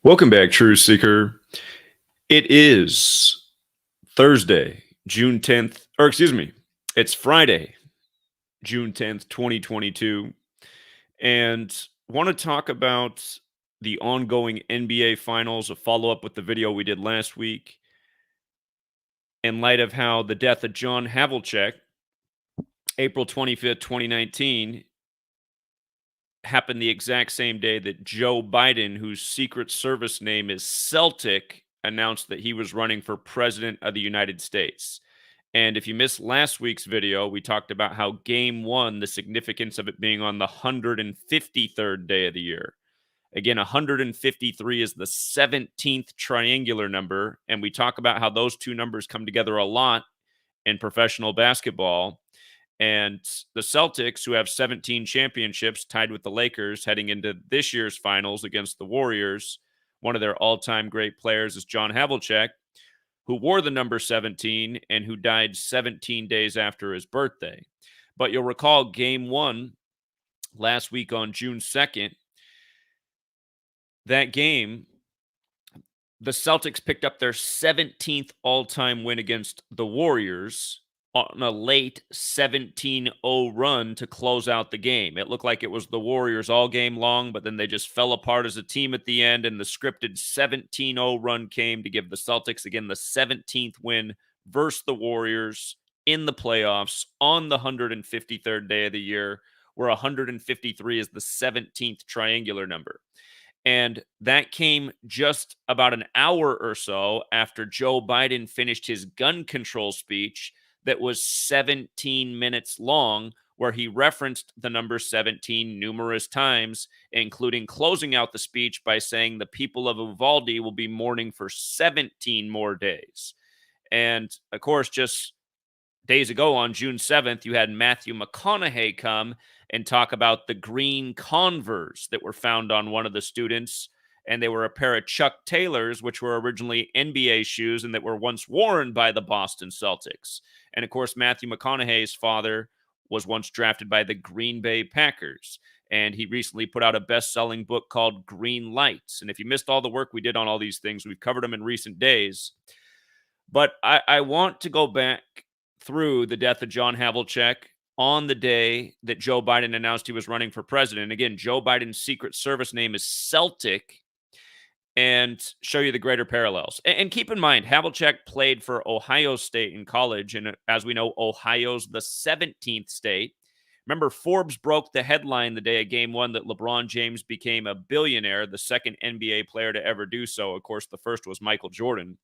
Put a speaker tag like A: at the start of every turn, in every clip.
A: Welcome back, Truth Seeker. It is Thursday, June 10th, or excuse me, it's Friday, June 10th, 2022, and want to talk about the ongoing NBA Finals, a follow-up with the video we did last week, in light of how the death of John Havlicek, April 25th, 2019, happened the exact same day that Joe Biden, whose Secret Service name is Celtic, announced that he was running for president of the United States. And if you missed last week's video, we talked about how game one, the significance of it being on the 153rd day of the year. Again, 153 is the 17th triangular number. And we talk about how those two numbers come together a lot in professional basketball. And the Celtics, who have 17 championships tied with the Lakers heading into this year's finals against the Warriors, one of their all-time great players is John Havlicek, who wore the number 17 and who died 17 days after his birthday. But you'll recall game one last week on June 2nd, that game, the Celtics picked up their 17th all-time win against the Warriors on a late 17-0 run to close out the game. It looked like it was the Warriors all game long, but then they just fell apart as a team at the end, and the scripted 17-0 run came to give the Celtics, again, the 17th win versus the Warriors in the playoffs on the 153rd day of the year, where 153 is the 17th triangular number. And that came just about an hour or so after Joe Biden finished his gun control speech that was 17 minutes long, where he referenced the number 17 numerous times, including closing out the speech by saying the people of Uvalde will be mourning for 17 more days. And, of course, just days ago on June 7th, you had Matthew McConaughey come and talk about the green Converse that were found on one of the students. And they were a pair of Chuck Taylors, which were originally NBA shoes and that were once worn by the Boston Celtics. And, of course, Matthew McConaughey's father was once drafted by the Green Bay Packers. And he recently put out a best-selling book called Green Lights. And if you missed all the work we did on all these things, we've covered them in recent days. But I want to go back through the death of John Havlicek on the day that Joe Biden announced he was running for president. Again, Joe Biden's Secret Service name is Celtic, and show you the greater parallels. And keep in mind, Havlicek played for Ohio State in college, and as we know, Ohio's the 17th state. Remember, Forbes broke the headline the day of game one that LeBron James became a billionaire, the second NBA player to ever do so. Of course, the first was Michael Jordan.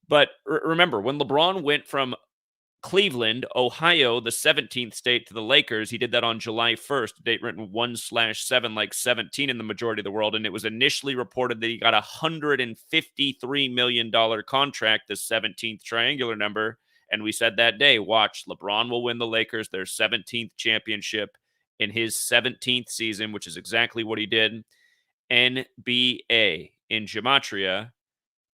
A: But remember, when LeBron went from Cleveland, Ohio, the 17th state, to the Lakers, he did that on July 1st, date written 1/7, like 17 in the majority of the world. And it was initially reported that he got a $153 million contract, the 17th triangular number. And we said that day, watch, LeBron will win the Lakers their 17th championship in his 17th season, which is exactly what he did. NBA in Gematria,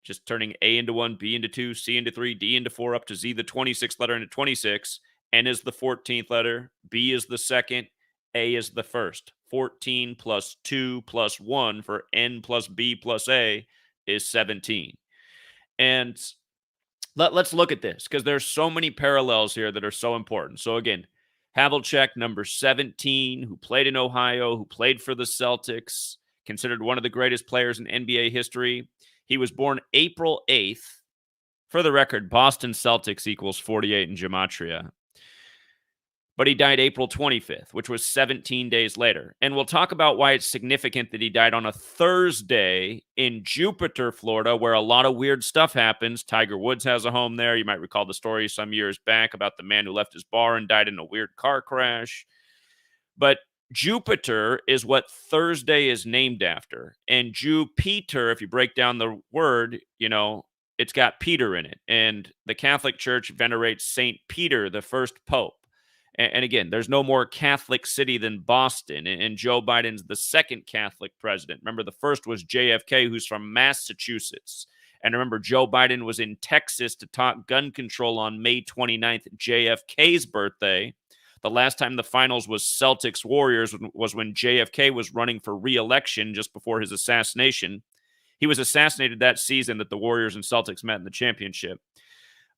A: just turning A into 1, B into 2, C into 3, D into 4, up to Z, the 26th letter, into 26. N is the 14th letter. B is the second. A is the first. 14 plus 2 plus 1 for N plus B plus A is 17. And let's look at this, because there's so many parallels here that are so important. So again, Havlicek, number 17, who played in Ohio, who played for the Celtics, considered one of the greatest players in NBA history. He was born April 8th. For the record, Boston Celtics equals 48 in Gematria. But he died April 25th, which was 17 days later. And we'll talk about why it's significant that he died on a Thursday in Jupiter, Florida, where a lot of weird stuff happens. Tiger Woods has a home there. You might recall the story some years back about the man who left his bar and died in a weird car crash. But Jupiter is what Thursday is named after. And Jupiter, if you break down the word, it's got Peter in it. And the Catholic Church venerates St. Peter, the first pope. And again, there's no more Catholic city than Boston. And Joe Biden's the second Catholic president. Remember, the first was JFK, who's from Massachusetts. And remember, Joe Biden was in Texas to talk gun control on May 29th, JFK's birthday. The last time the finals was Celtics Warriors was when JFK was running for re-election just before his assassination. He was assassinated that season that the Warriors and Celtics met in the championship.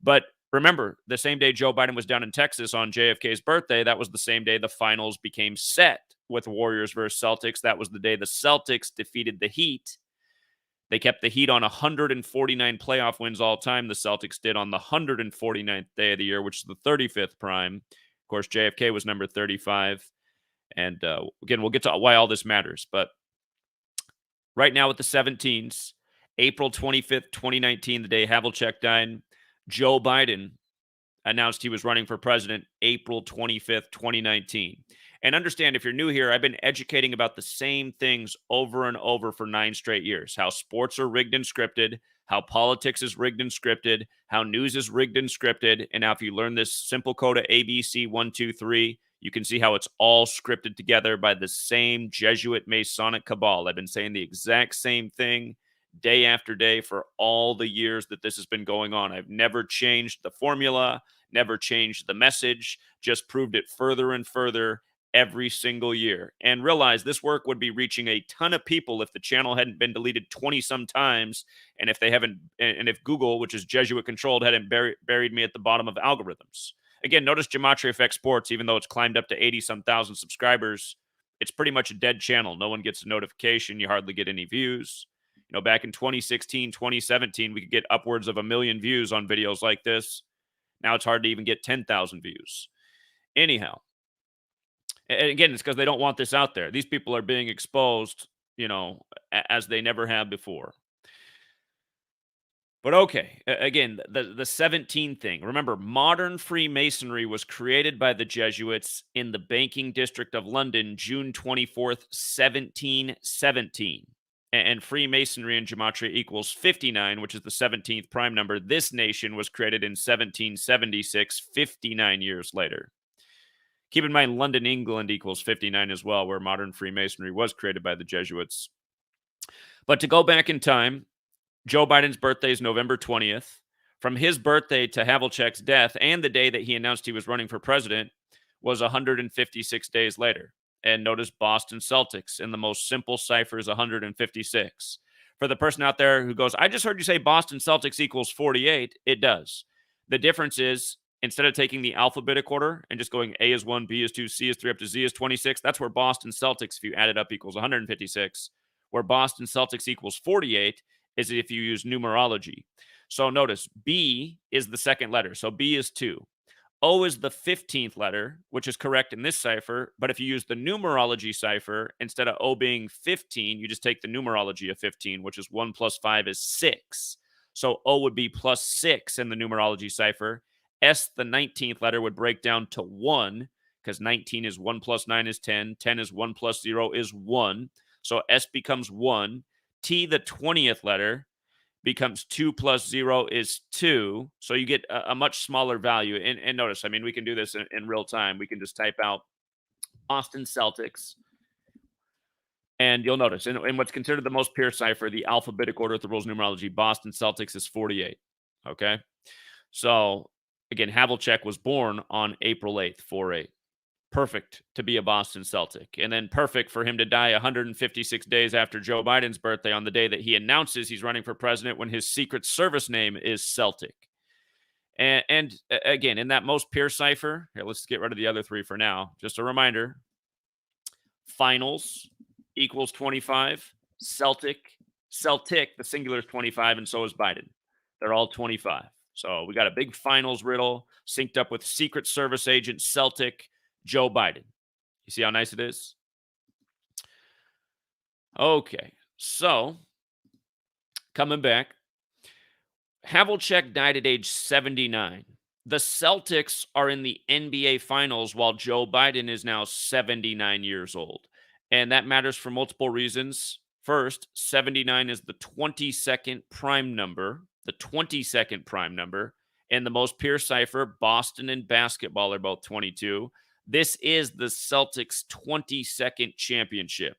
A: But remember, the same day Joe Biden was down in Texas on JFK's birthday, that was the same day the finals became set with Warriors versus Celtics. That was the day the Celtics defeated the Heat. They kept the Heat on 149 playoff wins all time. The Celtics did on the 149th day of the year, which is the 35th prime. Of course, JFK was number 35. And again, we'll get to why all this matters. But right now with the 17s, April 25th, 2019, the day Havlicek died, Joe Biden announced he was running for president April 25th, 2019. And understand, if you're new here, I've been educating about the same things over and over for 9 straight years. How sports are rigged and scripted, how politics is rigged and scripted, how news is rigged and scripted. And now if you learn this simple code of ABC 1, 2, 3, you can see how it's all scripted together by the same Jesuit Masonic cabal. I've been saying the exact same thing day after day for all the years that this has been going on. I've never changed the formula, never changed the message, just proved it further and further every single year. And realize this work would be reaching a ton of people if the channel hadn't been deleted 20 some times, and if if Google, which is Jesuit controlled, hadn't buried me at the bottom of algorithms. Again, notice Gematria Effect Sports, even though it's climbed up to 80 some thousand subscribers, it's pretty much a dead channel. No one gets a notification. You hardly get any views. You know, back in 2016, 2017, we could get upwards of 1 million views on videos like this. Now it's hard to even get 10,000 views. Anyhow, and again, it's because they don't want this out there. These people are being exposed, as they never have before. But okay, again, the 17 thing. Remember, modern Freemasonry was created by the Jesuits in the banking district of London, June 24th, 1717. And Freemasonry in Gematria equals 59, which is the 17th prime number. This nation was created in 1776, 59 years later. Keep in mind, London, England equals 59 as well, where modern Freemasonry was created by the Jesuits. But to go back in time, Joe Biden's birthday is November 20th. From his birthday to Havlicek's death and the day that he announced he was running for president was 156 days later. And notice Boston Celtics in the most simple cipher is 156. For the person out there who goes, I just heard you say Boston Celtics equals 48, it does. The difference is, instead of taking the alphabetic order and just going A is 1, B is 2, C is 3, up to Z is 26, that's where Boston Celtics, if you add it up, equals 156. Where Boston Celtics equals 48 is if you use numerology. So notice B is the second letter. So B is 2. O is the 15th letter, which is correct in this cipher. But if you use the numerology cipher, instead of O being 15, you just take the numerology of 15, which is 1 plus 5 is 6. So O would be plus 6 in the numerology cipher. S, the 19th letter, would break down to 1, because 19 is 1 plus 9 is 10. 10 is 1 plus 0 is 1. So S becomes 1. T, the 20th letter, becomes 2 plus 0 is 2. So you get a much smaller value. And notice, we can do this in real time. We can just type out Boston Celtics. And you'll notice, in what's considered the most pure cipher, the alphabetic order of the rules of numerology, Boston Celtics is 48. Okay? So, again, Havlicek was born on April 8th, 4-8. Perfect to be a Boston Celtic. And then perfect for him to die 156 days after Joe Biden's birthday on the day that he announces he's running for president when his Secret Service name is Celtic. And again, in that most pure cipher, here, let's get rid of the other 3 for now. Just a reminder, finals equals 25. Celtic, the singular is 25, and so is Biden. They're all 25. So we got a big finals riddle synced up with Secret Service agent Celtic, Joe Biden. You see how nice it is? Okay, so coming back, Havlicek died at age 79. The Celtics are in the NBA Finals while Joe Biden is now 79 years old. And that matters for multiple reasons. First, 79 is the 22nd prime number. The 22nd prime number. And the most pure cipher, Boston and basketball are both 22. This is the Celtics' 22nd championship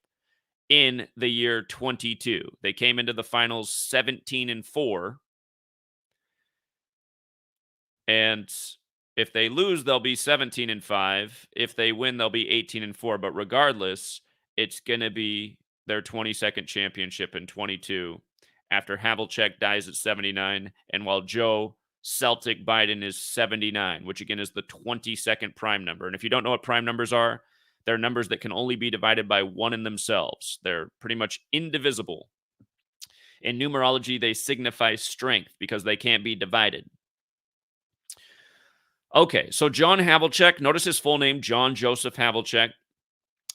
A: in the year 22. They came into the finals 17-4. And if they lose, they'll be 17-5. If they win, they'll be 18-4. But regardless, it's going to be their 22nd championship in 22. after Havlicek dies at 79, and while Joe Celtic Biden is 79, which again is the 22nd prime number. And if you don't know what prime numbers are, they're numbers that can only be divided by one in themselves. They're pretty much indivisible. In numerology, they signify strength because they can't be divided. Okay, so John Havlicek, notice his full name, John Joseph Havlicek,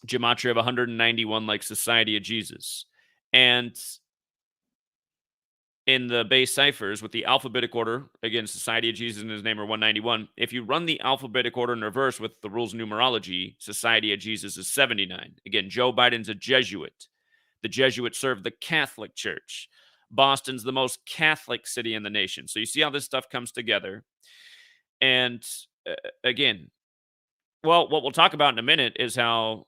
A: gematria of 191, like Society of Jesus. And in the base ciphers with the alphabetic order, again, Society of Jesus and his name are 191. If you run the alphabetic order in reverse with the rules of numerology, Society of Jesus is 79. Again, Joe Biden's a Jesuit. The Jesuits serve the Catholic Church. Boston's the most Catholic city in the nation. So you see how this stuff comes together. And again, well, what we'll talk about in a minute is how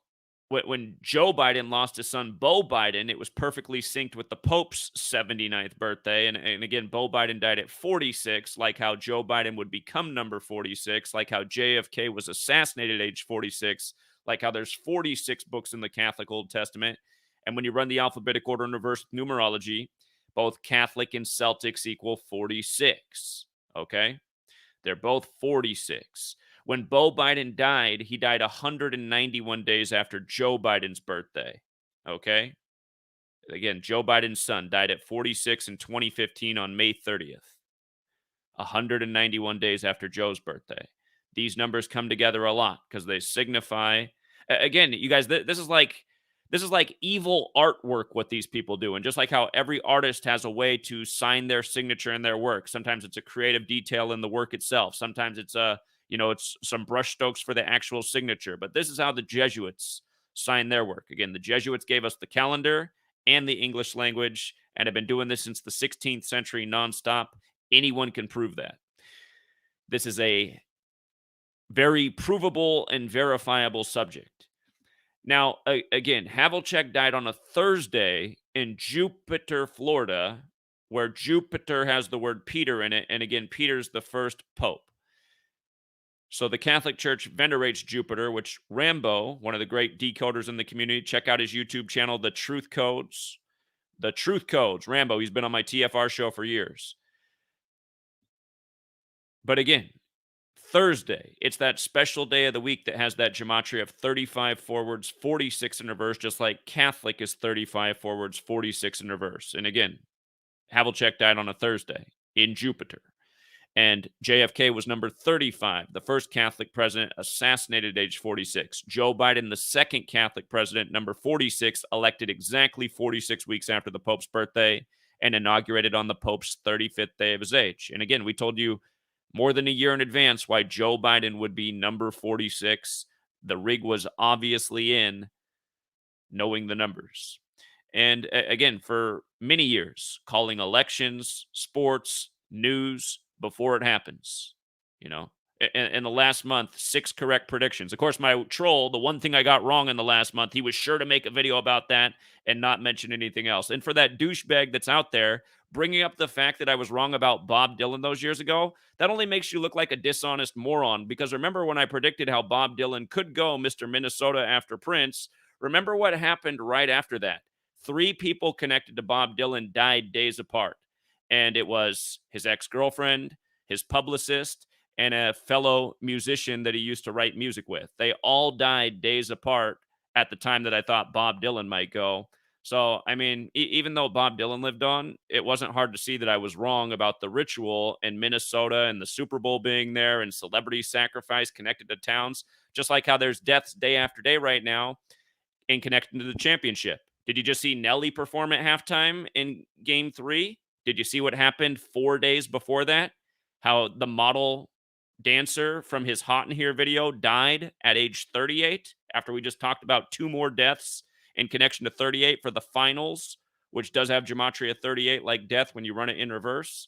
A: when Joe Biden lost his son, Beau Biden, it was perfectly synced with the Pope's 79th birthday. And again, Beau Biden died at 46, like how Joe Biden would become number 46, like how JFK was assassinated at age 46, like how there's 46 books in the Catholic Old Testament. And when you run the alphabetic order in reverse numerology, both Catholic and Celtics equal 46. Okay? They're both 46. When Beau Biden died, he died 191 days after Joe Biden's birthday. Okay? Again, Joe Biden's son died at 46 in 2015 on May 30th. 191 days after Joe's birthday. These numbers come together a lot because they signify. Again, you guys, this is like evil artwork what these people do. And just like how every artist has a way to sign their signature in their work. Sometimes it's a creative detail in the work itself. Sometimes it's it's some brush strokes for the actual signature. But this is how the Jesuits sign their work. Again, the Jesuits gave us the calendar and the English language and have been doing this since the 16th century nonstop. Anyone can prove that. This is a very provable and verifiable subject. Now, again, Havlicek died on a Thursday in Jupiter, Florida, where Jupiter has the word Peter in it. And again, Peter's the first pope. So the Catholic Church venerates Jupiter, which Rambo, one of the great decoders in the community, check out his YouTube channel, The Truth Codes. The Truth Codes. Rambo, he's been on my TFR show for years. But again, Thursday, it's that special day of the week that has that gematria of 35 forwards, 46 in reverse, just like Catholic is 35 forwards, 46 in reverse. And again, Havlicek died on a Thursday in Jupiter. And JFK was number 35, the first Catholic president assassinated at age 46. Joe Biden, the second Catholic president, number 46, elected exactly 46 weeks after the Pope's birthday and inaugurated on the Pope's 35th day of his age. And again, we told you more than a year in advance why Joe Biden would be number 46. The rig was obviously in, knowing the numbers. And again, for many years, calling elections, sports, news before it happens. In the last month, 6 correct predictions. Of course, my troll, the one thing I got wrong in the last month, he was sure to make a video about that and not mention anything else. And for that douchebag that's out there bringing up the fact that I was wrong about Bob Dylan those years ago, that only makes you look like a dishonest moron. Because remember when I predicted how Bob Dylan could go Mr. Minnesota after Prince? Remember what happened right after that? 3 people connected to Bob Dylan died days apart. And it was his ex-girlfriend, his publicist, and a fellow musician that he used to write music with. They all died days apart at the time that I thought Bob Dylan might go. So, I mean, even though Bob Dylan lived on, it wasn't hard to see that I was wrong about the ritual in Minnesota and the Super Bowl being there and celebrity sacrifice connected to towns, just like how there's deaths day after day right now in connection to the championship. Did you just see Nelly perform at halftime in Game 3? Did you see what happened 4 days before that? How the model dancer from his Hot in Here video died at age 38 after we just talked about 2 more deaths in connection to 38 for the finals, which does have gematria 38 like death when you run it in reverse.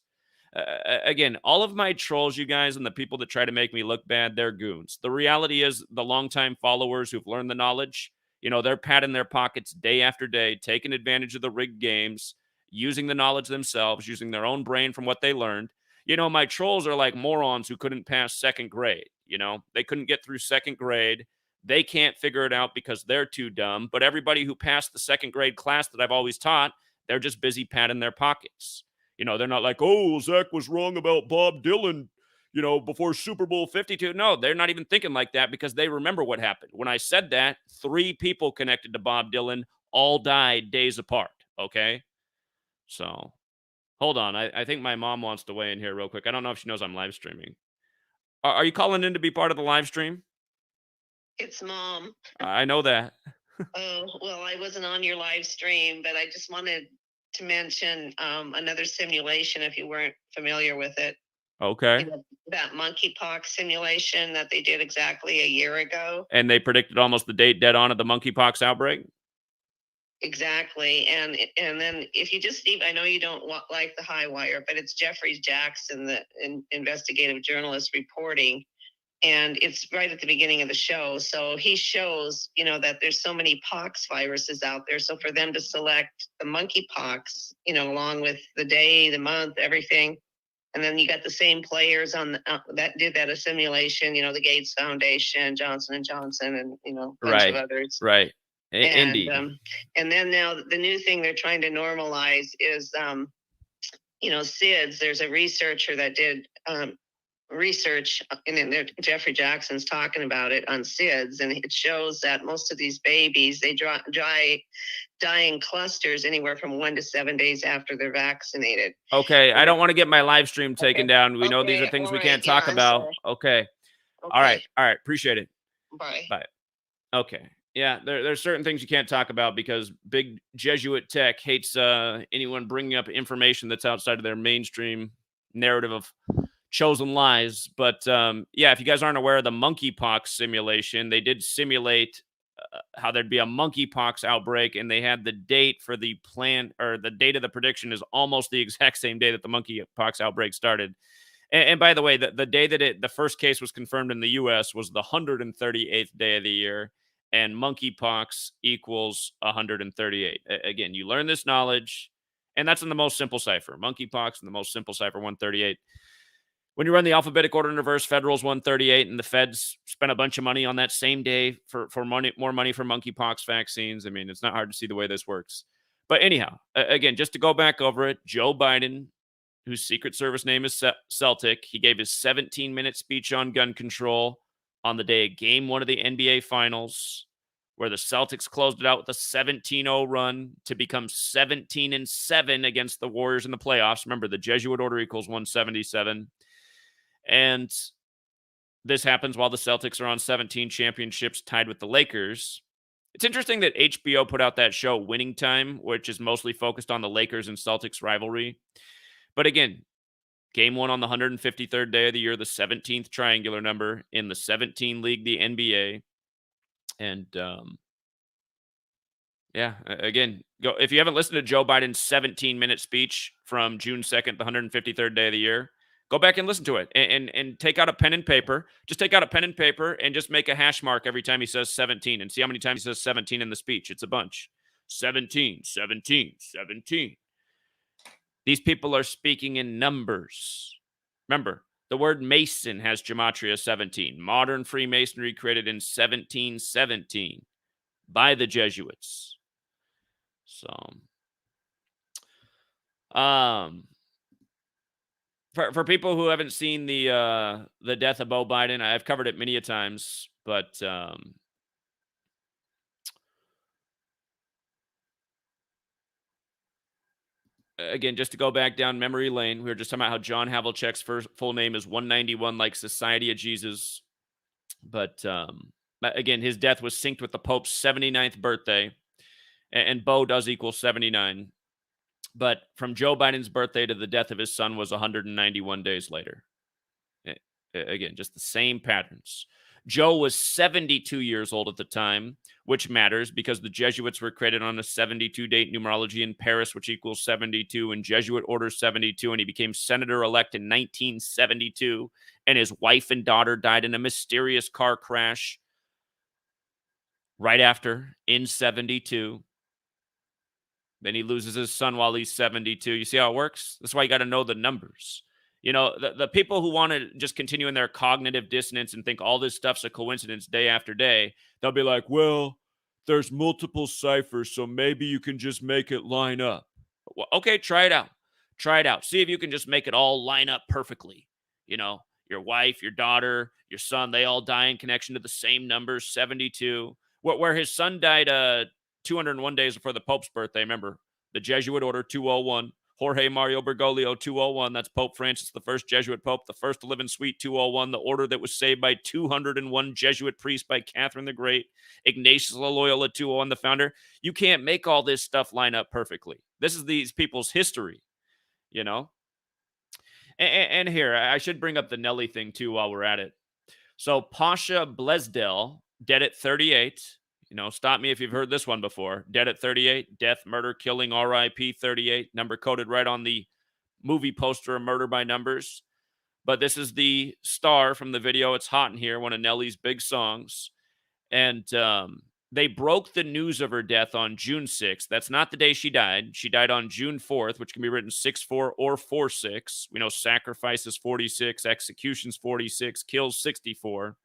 A: Again, all of my trolls, you guys, and the people that try to make me look bad, they're goons. The reality is the longtime followers who've learned the knowledge, they're patting their pockets day after day, taking advantage of the rigged games, using the knowledge themselves, using their own brain from what they learned. My trolls are like morons who couldn't pass second grade. They couldn't get through second grade. They can't figure it out because they're too dumb. But everybody who passed the second grade class that I've always taught, They're just busy patting their pockets. They're not like, oh, Zach was wrong about Bob Dylan, before Super Bowl 52. No, they're not even thinking like that because they remember what happened. When I said that, 3 people connected to Bob Dylan all died days apart. Okay. So hold on. I think my mom wants to weigh in here real quick. I don't know if she knows I'm live streaming. Are you calling in to be part of the live stream?
B: It's Mom.
A: I know that.
B: Oh, well, I wasn't on your live stream, but I just wanted to mention another simulation if you weren't familiar with it.
A: Okay.
B: That monkeypox simulation that they did exactly a year ago.
A: And they predicted almost the date dead on of the monkeypox outbreak?
B: Exactly. And then if you just leave, I know you don't like the high wire, but it's Jeffrey Jackson, the investigative journalist reporting. And it's right at the beginning of the show. So he shows, that there's so many pox viruses out there. So for them to select the monkeypox, along with the day, the month, everything. And then you got the same players on that did that a simulation, the Gates Foundation, Johnson and Johnson, and a bunch of others.
A: Right.
B: And
A: Indeed.
B: And then now the new thing they're trying to normalize is, SIDS. There's a researcher that did research, and then Jeffrey Jackson's talking about it on SIDS, and it shows that most of these babies, they die in clusters anywhere from 1 to 7 days after they're vaccinated.
A: Okay, I don't want to get my live stream taken down. We know these are things we can't talk about. Okay. All right. Appreciate it.
B: Bye.
A: Okay. Yeah, there's certain things you can't talk about because big Jesuit tech hates anyone bringing up information that's outside of their mainstream narrative of chosen lies. But yeah, if you guys aren't aware of the monkeypox simulation, they did simulate how there'd be a monkeypox outbreak, and they had the date for the plan, or the date of the prediction is almost the exact same day that the monkeypox outbreak started. And by the way, the day that the first case was confirmed in the U.S. was the 138th day of the year, and monkeypox equals 138. Again, you learn this knowledge, and that's in the most simple cipher. Monkeypox in the most simple cipher, 138. When you run the alphabetic order in reverse, federal's 138, and the feds spent a bunch of money on that same day for more money for monkeypox vaccines. I mean, it's not hard to see the way this works. But anyhow, again, just to go back over it, Joe Biden, whose Secret Service name is Celtic, he gave his 17-minute speech on gun control on the day of Game 1 of the NBA Finals, where the Celtics closed it out with a 17-0 run to become 17-7 against the Warriors in the playoffs. Remember, the Jesuit order equals 177. And this happens while the Celtics are on 17 championships, tied with the Lakers. It's interesting that HBO put out that show Winning Time, which is mostly focused on the Lakers and Celtics rivalry. But again, Game 1 on the 153rd day of the year, the 17th triangular number in the 17 league, the NBA. And yeah, again, go if you haven't listened to Joe Biden's 17-minute speech from June 2nd, the 153rd day of the year, go back and listen to it, and take out a pen and paper. Just take out a pen and paper and just make a hash mark every time he says 17 and see how many times he says 17 in the speech. It's a bunch. 17, 17, 17. These people are speaking in numbers. Remember, the word Mason has Gematria 17. Modern Freemasonry created in 1717 by the Jesuits. So, for people who haven't seen the death of Beau Biden, I've covered it many a times, but again, just to go back down memory lane, we were just talking about how John Havlicek's full name is 191, like Society of Jesus. But again, his death was synced with the Pope's 79th birthday, and Beau does equal 79. But from Joe Biden's birthday to the death of his son was 191 days later. Again, just the same patterns. Joe was 72 years old at the time, which matters because the Jesuits were created on a 72-date numerology in Paris, which equals 72, and Jesuit Order 72, and he became senator-elect in 1972, and his wife and daughter died in a mysterious car crash right after in 72. Then he loses his son while he's 72. You see how it works? That's why you got to know the numbers. You know, the people who want to just continue in their cognitive dissonance and think all this stuff's a coincidence day after day, they'll be like, well, there's multiple ciphers, so maybe you can just make it line up. Well, okay, try it out. Try it out. See if you can just make it all line up perfectly. You know, your wife, your daughter, your son, they all die in connection to the same numbers, 72. Where his son died 201 days before the Pope's birthday. Remember, the Jesuit order 201. Jorge Mario Bergoglio 201. That's Pope Francis, the first Jesuit Pope, the first to live in Suite 201, the order that was saved by 201 Jesuit priests by Catherine the Great. Ignatius Loyola 201, the founder. You can't make all this stuff line up perfectly. This is these people's history, you know? And here, I should bring up the Nelly thing too while we're at it. So Pasha Blesdell, dead at 38. You know, stop me if you've heard this one before. Dead at 38, death, murder, killing, RIP 38. Number coded right on the movie poster of Murder by Numbers. But this is the star from the video. It's Hot in Here, one of Nelly's big songs. And they broke the news of her death on June 6th. That's not the day she died. She died on June 4th, which can be written 6-4 or 4-6. We know sacrifice is 46, execution's 46, kills 64.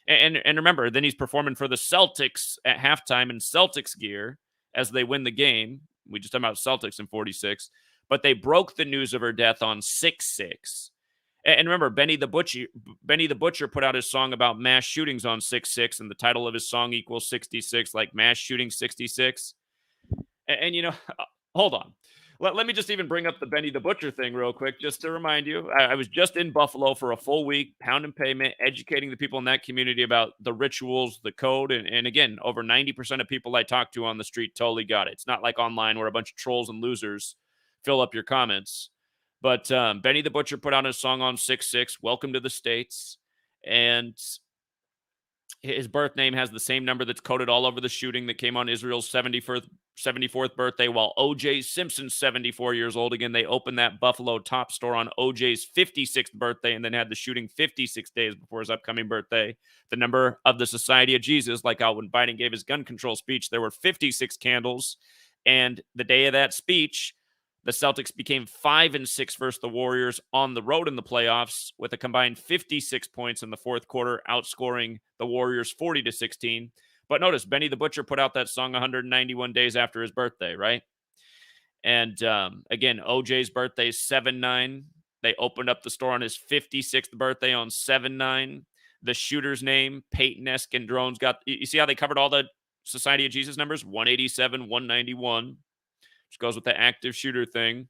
A: And remember, then he's performing for the Celtics at halftime in Celtics gear as they win the game. We just talked about Celtics in 46. But they broke the news of her death on 6-6. And remember, Benny the Butcher put out his song about mass shootings on 6-6, and the title of his song equals 66, like mass shooting 66. And you know, hold on. Let me just even bring up the Benny the Butcher thing real quick, just to remind you. I was just in Buffalo for a full week, pound and pavement, educating the people in that community about the rituals, the code. And again, over 90% of people I talked to on the street totally got it. It's not like online where a bunch of trolls and losers fill up your comments. But Benny the Butcher put out a song on 6-6, Welcome to the States. And his birth name has the same number that's coded all over the shooting that came on Israel's 74th birthday, while O.J. Simpson's 74 years old. Again, they opened that Buffalo top store on O.J.'s 56th birthday and then had the shooting 56 days before his upcoming birthday. The number of the Society of Jesus, like how when Biden gave his gun control speech, there were 56 candles. And the day of that speech, the Celtics became 5-6 versus the Warriors on the road in the playoffs with a combined 56 points in the fourth quarter, outscoring the Warriors 40-16. But notice, Benny the Butcher put out that song 191 days after his birthday, right? And again, OJ's birthday is 7-9. They opened up the store on his 56th birthday on 7-9. The shooter's name, Peyton Eskandrone's got, you see how they covered all the Society of Jesus numbers? 187, 191. Which goes with the active shooter thing.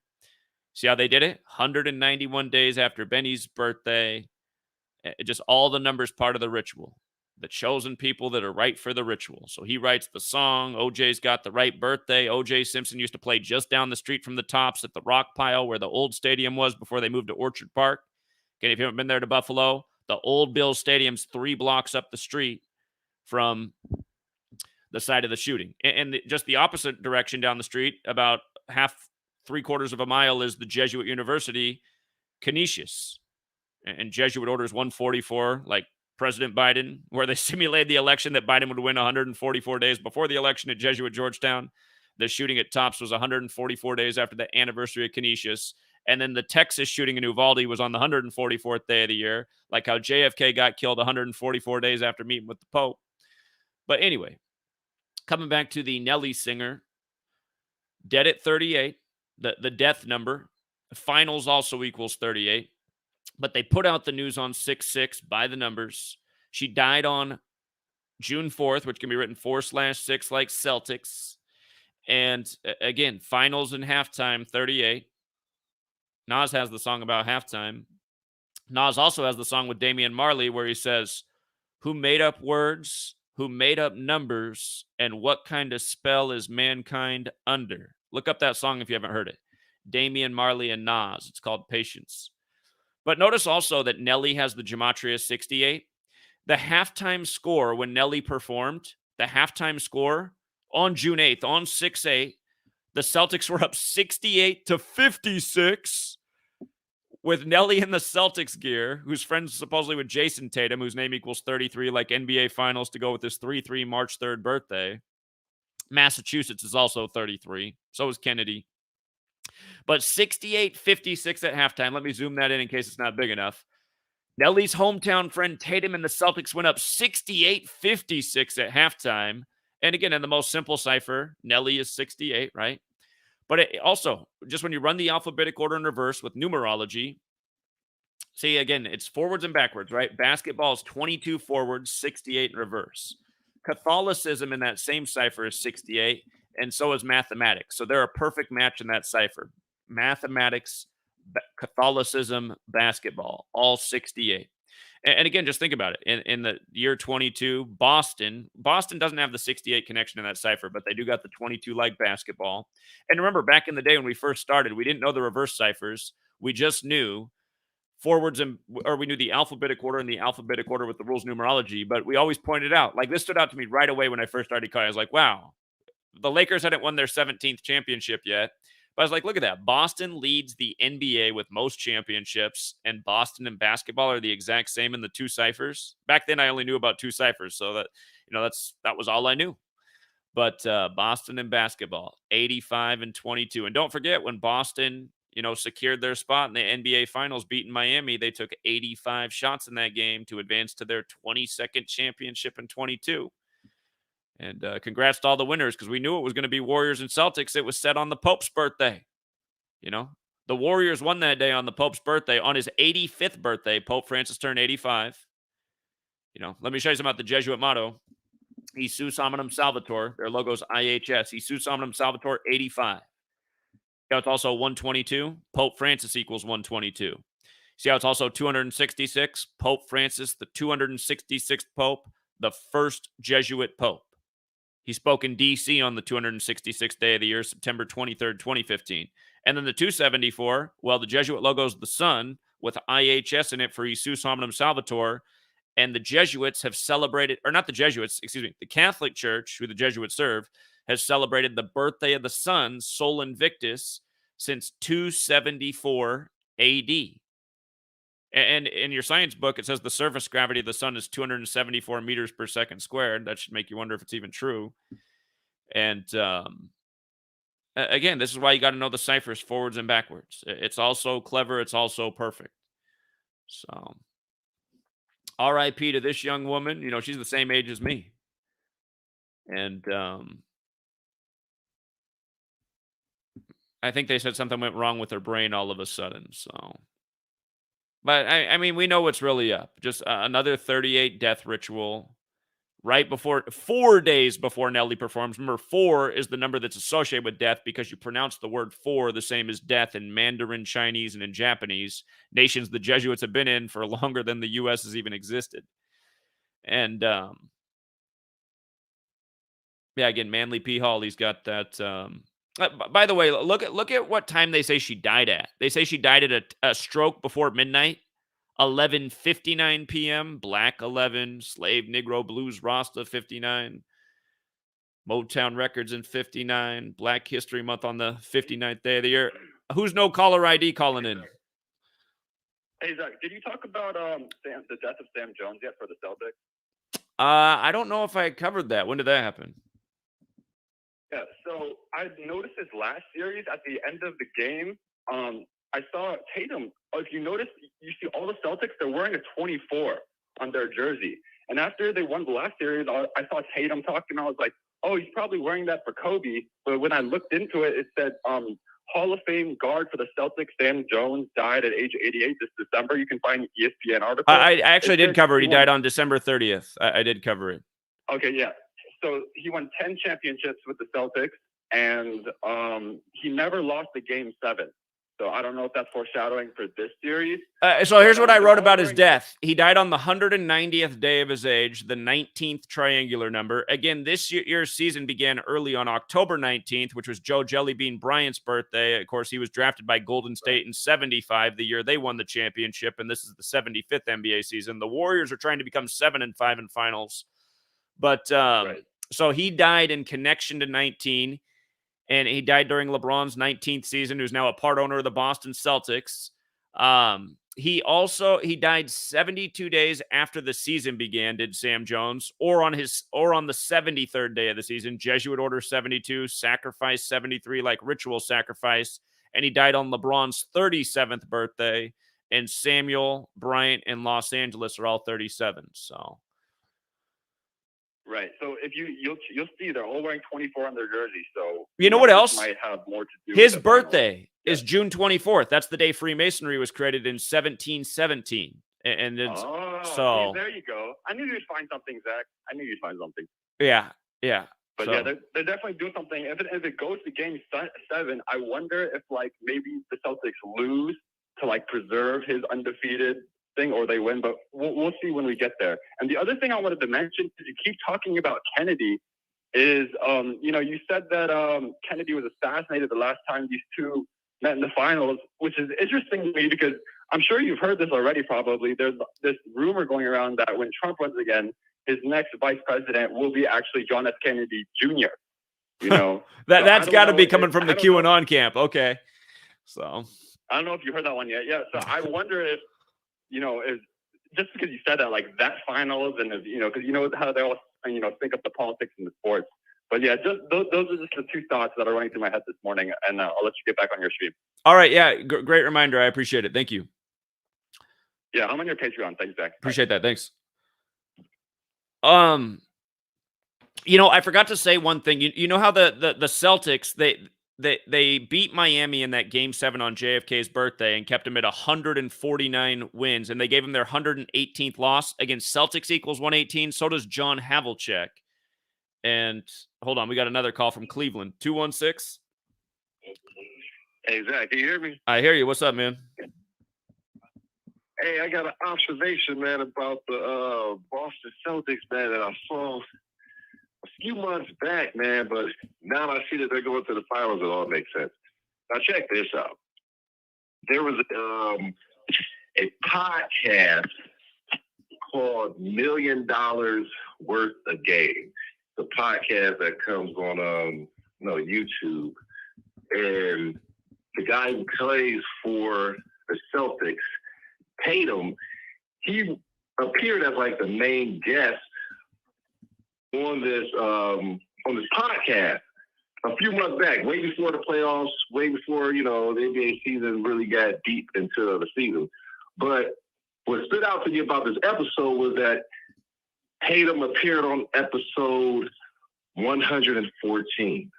A: See how they did it? 191 days after Benny's birthday. Just all the numbers part of the ritual. The chosen people that are right for the ritual. So he writes the song. OJ's got the right birthday. OJ Simpson used to play just down the street from the Tops at the Rock Pile where the old stadium was before they moved to Orchard Park. Okay, if you haven't been there to Buffalo, the old Bills Stadium's 3 blocks up the street from the side of the shooting. And just the opposite direction down the street, about 3/4 of a mile, is the Jesuit University, Canisius. And Jesuit orders 144, like President Biden, where they simulated the election that Biden would win 144 days before the election at Jesuit Georgetown. The shooting at Tops was 144 days after the anniversary of Canisius. And then the Texas shooting in Uvalde was on the 144th day of the year, like how JFK got killed 144 days after meeting with the Pope. But anyway, coming back to the Nelly singer, dead at 38, the death number. Finals also equals 38. But they put out the news on 6-6 by the numbers. She died on June 4th, which can be written 4/6 like Celtics. And again, finals and halftime, 38. Nas has the song about halftime. Nas also has the song with Damian Marley where he says, "Who made up words? Who made up numbers, and what kind of spell is mankind under?" Look up that song if you haven't heard it. Damian Marley and Nas. It's called Patience. But notice also that Nelly has the Gematria 68. The halftime score when Nelly performed, the halftime score on June 8th, on 6-8, the Celtics were up 68-56 with Nelly in the Celtics gear, who's friends supposedly with Jason Tatum, whose name equals 33, like NBA Finals, to go with his 3/3 March 3rd birthday. Massachusetts is also 33. So is Kennedy. But 68-56 at halftime. Let me zoom that in case it's not big enough. Nelly's hometown friend Tatum and the Celtics went up 68-56 at halftime. And again, in the most simple cipher, Nelly is 68, right? But also, just when you run the alphabetic order in reverse with numerology, see, again, it's forwards and backwards, right? Basketball is 22 forwards, 68 in reverse. Catholicism in that same cipher is 68, and so is mathematics. So they're a perfect match in that cipher. Mathematics, Catholicism, basketball, all 68. And again, just think about it. In the year 22, Boston doesn't have the 68 connection in that cipher, but they do got the 22 like basketball. And remember, back in the day when we first started, we didn't know the reverse ciphers. We just knew forwards or we knew the alphabetic order and the alphabetic order with the rules numerology, but we always pointed out, like this stood out to me right away when I first started calling. I was like, wow, the Lakers hadn't won their 17th championship yet. But I was like, look at that. Boston leads the NBA with most championships, and Boston and basketball are the exact same in the two ciphers. Back then, I only knew about two ciphers, so that was all I knew. But Boston and basketball, 85 and 22. And don't forget, when Boston, secured their spot in the NBA Finals, beating Miami, they took 85 shots in that game to advance to their 22nd championship in 22. And congrats to all the winners, because we knew it was going to be Warriors and Celtics. It was set on the Pope's birthday. The Warriors won that day on the Pope's birthday. On his 85th birthday, Pope Francis turned 85. Let me show you something about the Jesuit motto. Jesus Hominum Salvator. Their logo's IHS. Jesus Hominum Salvator, 85. See how it's also 122? Pope Francis equals 122. See how it's also 266? Pope Francis, the 266th Pope, the first Jesuit Pope. He spoke in D.C. on the 266th day of the year, September 23rd, 2015. And then the 274, well, the Jesuit logo is the sun with IHS in it for Jesus Hominum Salvator. And the Jesuits have celebrated, or not the Jesuits, excuse me, the Catholic Church, who the Jesuits serve, has celebrated the birthday of the sun, Sol Invictus, since 274 AD. And in your science book, it says the surface gravity of the sun is 274 meters per second squared. That should make you wonder if it's even true. And again, this is why you got to know the ciphers forwards and backwards. It's also clever. It's also perfect. So, RIP to this young woman. She's the same age as me. And I think they said something went wrong with her brain all of a sudden. So, but I mean, we know what's really up. Just another 38 death ritual right before, 4 days before Nelly performs. Remember, 4 is the number that's associated with death because you pronounce the word "for" the same as death in Mandarin Chinese and in Japanese, nations the Jesuits have been in for longer than the U.S. has even existed. And yeah, again, Manly P. Hall, he's got that. By the way, look at what time they say she died at. They say she died at a stroke before midnight, 11:59 p.m. Black 11, Slave Negro Blues Rasta 59, Motown Records in 59, Black History Month on the 59th day of the year. Who's no caller ID calling in?
C: Hey Zach, did you talk about the death of Sam Jones yet for the Celtics?
A: I don't know if I covered that. When did that happen?
C: Yeah, so I noticed this last series at the end of the game. I saw Tatum. If you notice, you see all the Celtics, they're wearing a 24 on their jersey. And after they won the last series, I saw Tatum talking. I was like, oh, he's probably wearing that for Kobe. But when I looked into it, it said Hall of Fame guard for the Celtics, Sam Jones, died at age 88 this December. You can find an ESPN article.
A: I actually did cover it. He died on December 30th. I did cover it.
C: Okay, yeah. So he won 10 championships with the Celtics, and he never lost a game 7. So I don't know if that's foreshadowing for this series.
A: So here's what I wrote about his death. He died on the 190th day of his age, the 19th triangular number. Again, this year's season began early on October 19th, which was Joe Jellybean Bryant's birthday. Of course, he was drafted by Golden State in 75, the year they won the championship, and this is the 75th NBA season. The Warriors are trying to become 7-5 in finals. But so he died in connection to 19. And he died during LeBron's 19th season, who's now a part owner of the Boston Celtics. He died 72 days after the season began, did Sam Jones, or on the 73rd day of the season. Jesuit Order 72, Sacrifice 73, like ritual sacrifice. And he died on LeBron's 37th birthday. And Samuel Bryant in Los Angeles are all 37. So
C: Right. So if you'll see they're all wearing 24 on their jersey. So
A: You know what
C: this
A: else?
C: might have more to do
A: His
C: with the finals.
A: birthday is June 24th. That's the day Freemasonry was created in 1717. And it's, so
C: see, there you go. I knew you'd find something, Zach. I knew you'd find something.
A: yeah.
C: But
A: so,
C: yeah, they're definitely doing something. If it goes to game 7, I wonder if like maybe the Celtics lose to like preserve his undefeated thing, or they win. But we'll see when we get there. And the other thing I wanted to mention, because you keep talking about Kennedy, is you said that Kennedy was assassinated the last time these two met in the finals, which is interesting to me because I'm sure you've heard this already. Probably there's this rumor going around that when Trump runs again, his next vice president will be actually John F. Kennedy Jr. You know,
A: that's got to be coming from the QAnon camp. Okay, so
C: I don't know if you heard that one yet. Yeah, so I wonder if if just because you said that, like that finals, and because how they all think of the politics and the sports. But yeah, just those are just the two thoughts that are running through my head this morning, and I'll let you get back on your stream.
A: All right, yeah, great reminder. I appreciate it. Thank you.
C: Yeah, I'm on your Patreon. Thanks, Zach.
A: Appreciate that. Thanks. I forgot to say one thing. You know how the Celtics they beat Miami in that Game 7 on JFK's birthday and kept him at 149 wins, and they gave him their 118th loss against Celtics equals 118. So does John Havlicek. And hold on, we got another call from Cleveland. 216.
D: Hey, Zach, can you hear me?
A: I hear you. What's up, man?
D: Hey, I got an observation, man, about the Boston Celtics, man, that I saw a few months back, man, but now I see that they're going to the finals. It all makes sense. Now, check this out. There was a podcast called $1 Million Worth a Game. The podcast that comes on YouTube, and the guy who plays for the Celtics, Tatum, he appeared as like the main guest on this podcast a few months back, way before the playoffs, way before the NBA season really got deep into the season. But what stood out to me about this episode was that Tatum appeared on episode 114.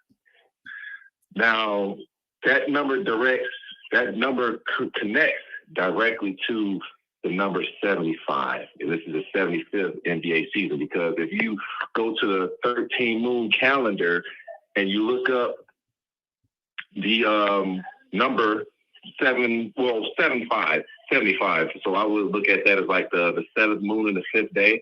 D: Now that number connects directly to the number 75. And this is the 75th NBA season, because if you go to the 13 moon calendar and you look up the number 75. So I would look at that as like the 7th moon and the 5th day.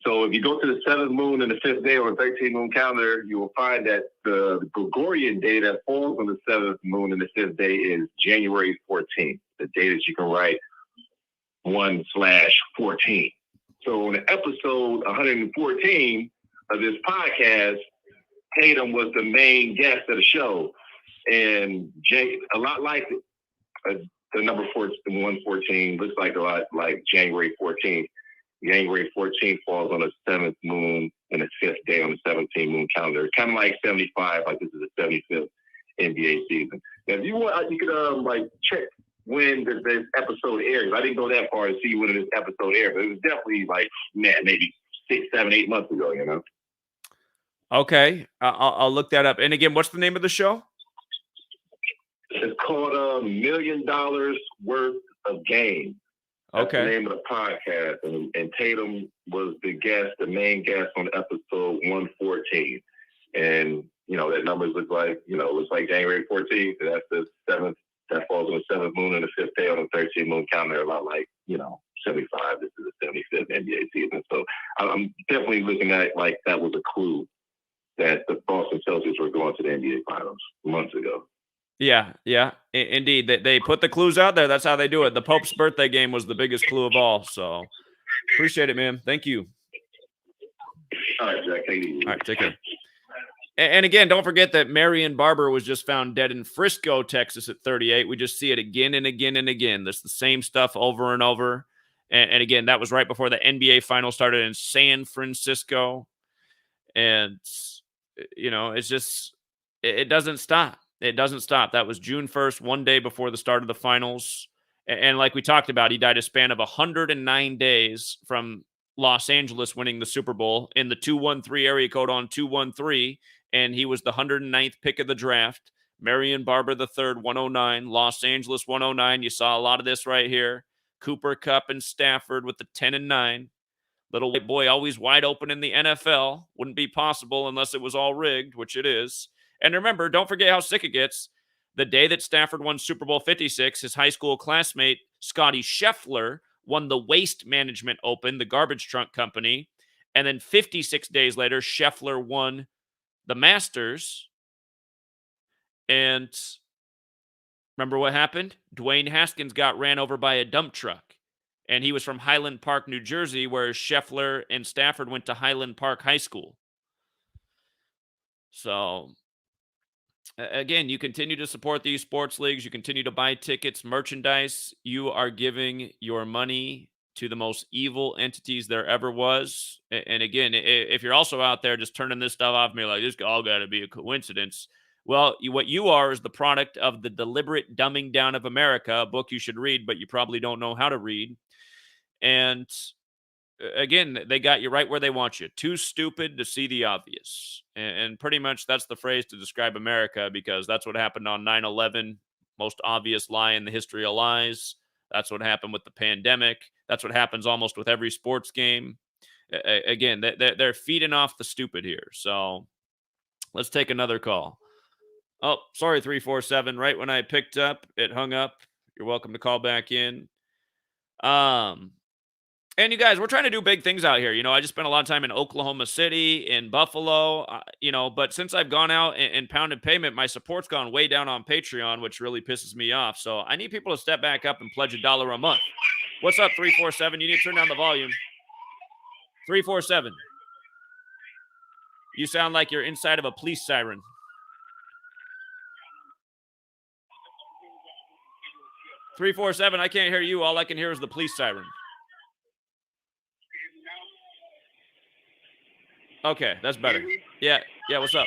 D: So if you go to the 7th moon and the 5th day on the 13 moon calendar, you will find that the Gregorian day that falls on the 7th moon and the 5th day is January 14th, the day that you can write 1/14. So on episode 114 of this podcast, Tatum was the main guest of the show. And a lot like the number 114, looks like a lot like January 14th. January 14th falls on the 7th moon and the 5th day on the 17th moon calendar. Kind of like 75, like this is the 75th NBA season. Now, if you want, you could check when this episode airs. I didn't go that far to see when this episode aired, but it was definitely like maybe 6, 7, 8 months ago.
A: Okay, I'll look that up. And again, what's the name of the show?
D: It's called $1 Million Worth of Game. That's
A: Okay.
D: the name of the podcast, and Tatum was the main guest on episode 114, and that numbers look like January 14th. That's the 7th. That falls on the 7th moon and the 5th day on the 13th moon calendar. A lot like 75. This is the 75th NBA season. So I'm definitely looking at it like that was a clue that the Boston Celtics were going to the NBA Finals months ago.
A: Yeah, indeed. They put the clues out there. That's how they do it. The Pope's birthday game was the biggest clue of all. So appreciate it, man. Thank you.
D: All right, Jack. Take it easy.
A: All right, take care. And again, don't forget that Marion Barber was just found dead in Frisco, Texas at 38. We just see it again and again and again. That's the same stuff over and over. And again, that was right before the NBA Finals started in San Francisco. And, it's just, it doesn't stop. It doesn't stop. That was June 1st, one day before the start of the finals. And like we talked about, he died a span of 109 days from Los Angeles winning the Super Bowl in the 213 area code on 213, and he was the 109th pick of the draft. Marion Barber III, 109. Los Angeles, 109. You saw a lot of this right here. Cooper Kupp and Stafford with the 10 and 9. Little white boy always wide open in the NFL. Wouldn't be possible unless it was all rigged, which it is. And remember, don't forget how sick it gets. The day that Stafford won Super Bowl 56, his high school classmate, Scotty Scheffler, won the Waste Management Open, the garbage trunk company. And then 56 days later, Scheffler won the Masters. And remember what happened? Dwayne Haskins got ran over by a dump truck. And he was from Highland Park, New Jersey, where Scheffler and Stafford went to Highland Park High School. So, again, you continue to support these sports leagues. You continue to buy tickets, merchandise. You are giving your money to the most evil entities there ever was. And again, if you're also out there just turning this stuff off, me like, this all got to be a coincidence. Well, what you are is the product of The Deliberate Dumbing Down of America, a book you should read, but you probably don't know how to read. And again, they got you right where they want you. Too stupid to see the obvious. And pretty much that's the phrase to describe America, because that's what happened on 9/11. Most obvious lie in the history of lies. That's what happened with the pandemic. That's what happens almost with every sports game. Again, they're feeding off the stupid here. So let's take another call. Oh, sorry, 347. Right when I picked up, it hung up. You're welcome to call back in. And you guys, we're trying to do big things out here. I just spent a lot of time in Oklahoma City, in Buffalo, but since I've gone out and pounded payment, my support's gone way down on Patreon, which really pisses me off. So I need people to step back up and pledge $1 a month. What's up, 347? You need to turn down the volume. 347. You sound like you're inside of a police siren. 347, I can't hear you. All I can hear is the police siren. Okay, that's better. Yeah, what's up?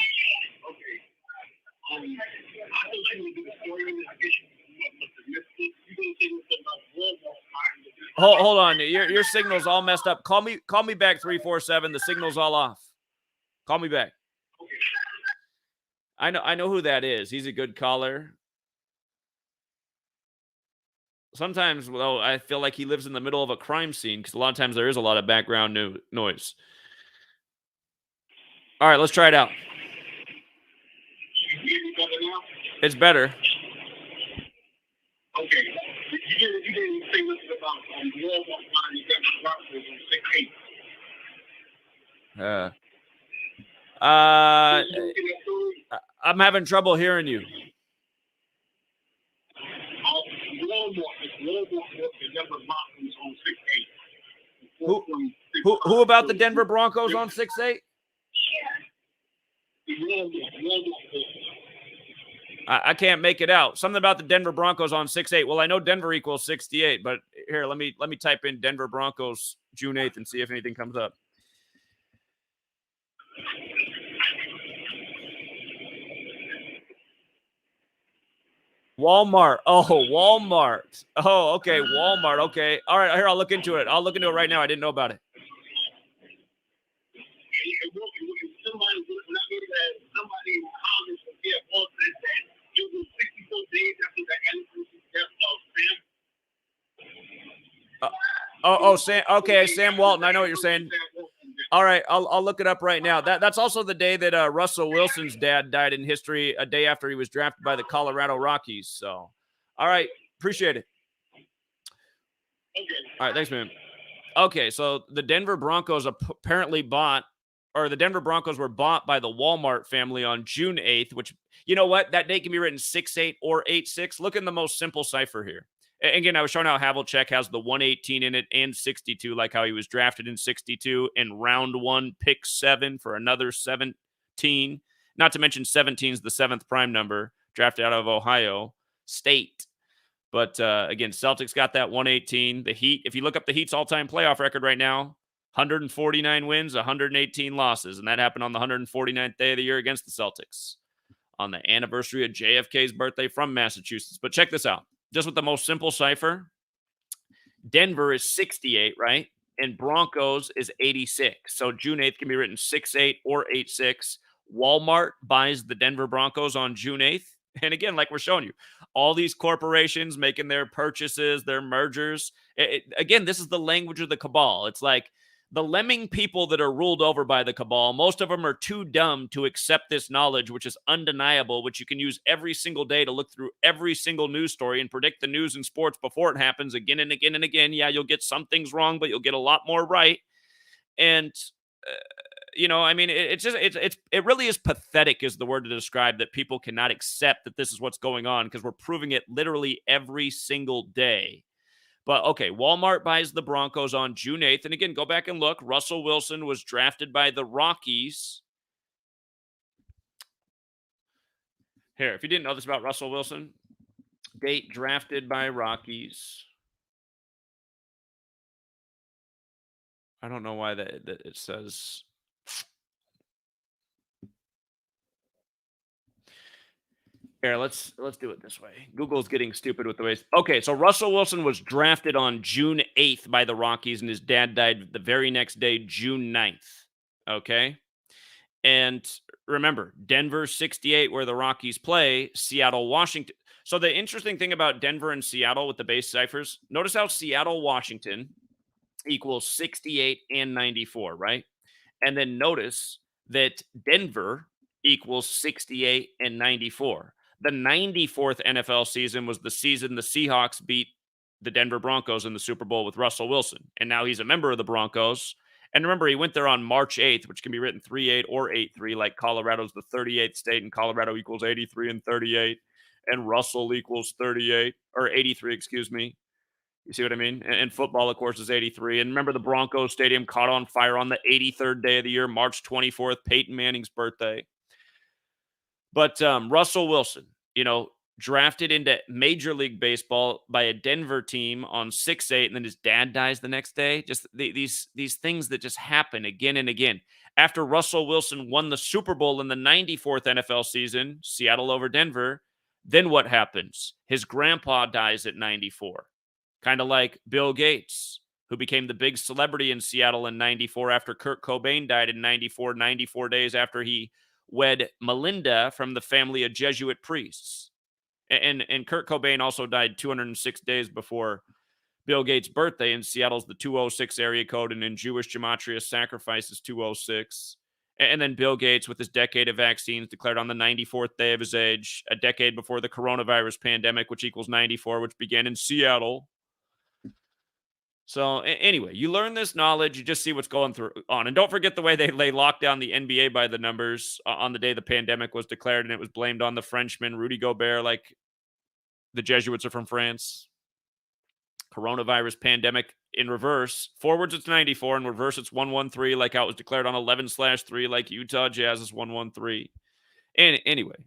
A: Hold on. Your signal's all messed up. Call me back, 347. The signal's all off. Call me back. I know who that is. He's a good caller. Sometimes, though, I feel like he lives in the middle of a crime scene, because a lot of times there is a lot of background noise. All right, let's try it out. It's better.
D: Okay. You didn't say nothing about Walmart buying the Broncos on 6-8.
A: I'm having trouble hearing you. Who about the Denver Broncos on 6-8? I can't make it out. Something about the Denver Broncos on 6-8. Well, I know Denver equals 68, but here, let me type in Denver Broncos June 8th and see if anything comes up. Walmart. Oh, Walmart. Oh, okay. Walmart. Okay. All right. Here, I'll look into it. I'll look into it right now. I didn't know about it.
D: Somebody in Congress will get that it was 64 days after the anniversary death of Sam.
A: Sam. Okay, Sam Walton. I know what you're saying. All right, I'll look it up right now. That's also the day that Russell Wilson's dad died in history, a day after he was drafted by the Colorado Rockies. So, all right, appreciate it. All right, thanks, man. Okay, so the Denver Broncos apparently the Denver Broncos were bought by the Walmart family on June 8th, which, you know what? That date can be written 6-8 or 8-6. Look in the most simple cipher here. Again, I was showing how Havlicek has the 118 in it and 62, like how he was drafted in 62 and round 1, pick 7 for another 17. Not to mention 17 is the 7th prime number, drafted out of Ohio State. But again, Celtics got that 118. The Heat, if you look up the Heat's all-time playoff record right now, 149 wins, 118 losses. And that happened on the 149th day of the year against the Celtics on the anniversary of JFK's birthday from Massachusetts. But check this out. Just with the most simple cipher, Denver is 68, right? and Broncos is 86. So June 8th can be written 6-8 or 8-6. Walmart buys the Denver Broncos on June 8th. And again, like we're showing you, all these corporations making their purchases, their mergers. Again, this is the language of the cabal. It's like the lemming people that are ruled over by the cabal. Most of them are too dumb to accept this knowledge, which is undeniable, which you can use every single day to look through every single news story and predict the news and sports before it happens again and again and again. Yeah, you'll get some things wrong, but you'll get a lot more right. And I mean, it really is pathetic is the word to describe that people cannot accept that this is what's going on, because we're proving it literally every single day. But okay, Walmart buys the Broncos on June 8th. And again, go back and look. Russell Wilson was drafted by the Rockies. Here, if you didn't know this about Russell Wilson, date drafted by Rockies. I don't know why that it says. Here, let's do it this way. Google's getting stupid with the ways. Okay, so Russell Wilson was drafted on June 8th by the Rockies, and his dad died the very next day, June 9th. Okay? And remember, Denver 68, where the Rockies play, Seattle, Washington. So the interesting thing about Denver and Seattle with the base ciphers, notice how Seattle, Washington equals 68 and 94, right? And then notice that Denver equals 68 and 94. The 94th NFL season was the season the Seahawks beat the Denver Broncos in the Super Bowl with Russell Wilson. And now he's a member of the Broncos. And remember, he went there on March 8th, which can be written 3-8 or 8-3, like Colorado's the 38th state, and Colorado equals 83 and 38, and Russell equals 38, or 83, excuse me. You see what I mean? And football, of course, is 83. And remember, the Broncos Stadium caught on fire on the 83rd day of the year, March 24th, Peyton Manning's birthday. But Russell Wilson, drafted into Major League Baseball by a Denver team on 6-8, and then his dad dies the next day. Just these things that just happen again and again. After Russell Wilson won the Super Bowl in the 94th NFL season, Seattle over Denver, then what happens? His grandpa dies at 94. Kind of like Bill Gates, who became the big celebrity in Seattle in 94 after Kurt Cobain died in 94 days after he wed Melinda from the family of Jesuit priests. And Kurt Cobain also died 206 days before Bill Gates' birthday. In Seattle's the 206 area code, and in Jewish Gematria, sacrifice is 206. And then Bill Gates, with his decade of vaccines, declared on the 94th day of his age, a decade before the coronavirus pandemic, which equals 94, which began in Seattle. So anyway, you learn this knowledge, you just see what's going on. And don't forget the way they locked down the NBA by the numbers on the day the pandemic was declared, and it was blamed on the Frenchman, Rudy Gobert, like the Jesuits are from France. Coronavirus pandemic in reverse. Forwards, it's 94. In reverse, it's 113, like how it was declared on 11/3, like Utah Jazz is 113. And anyway,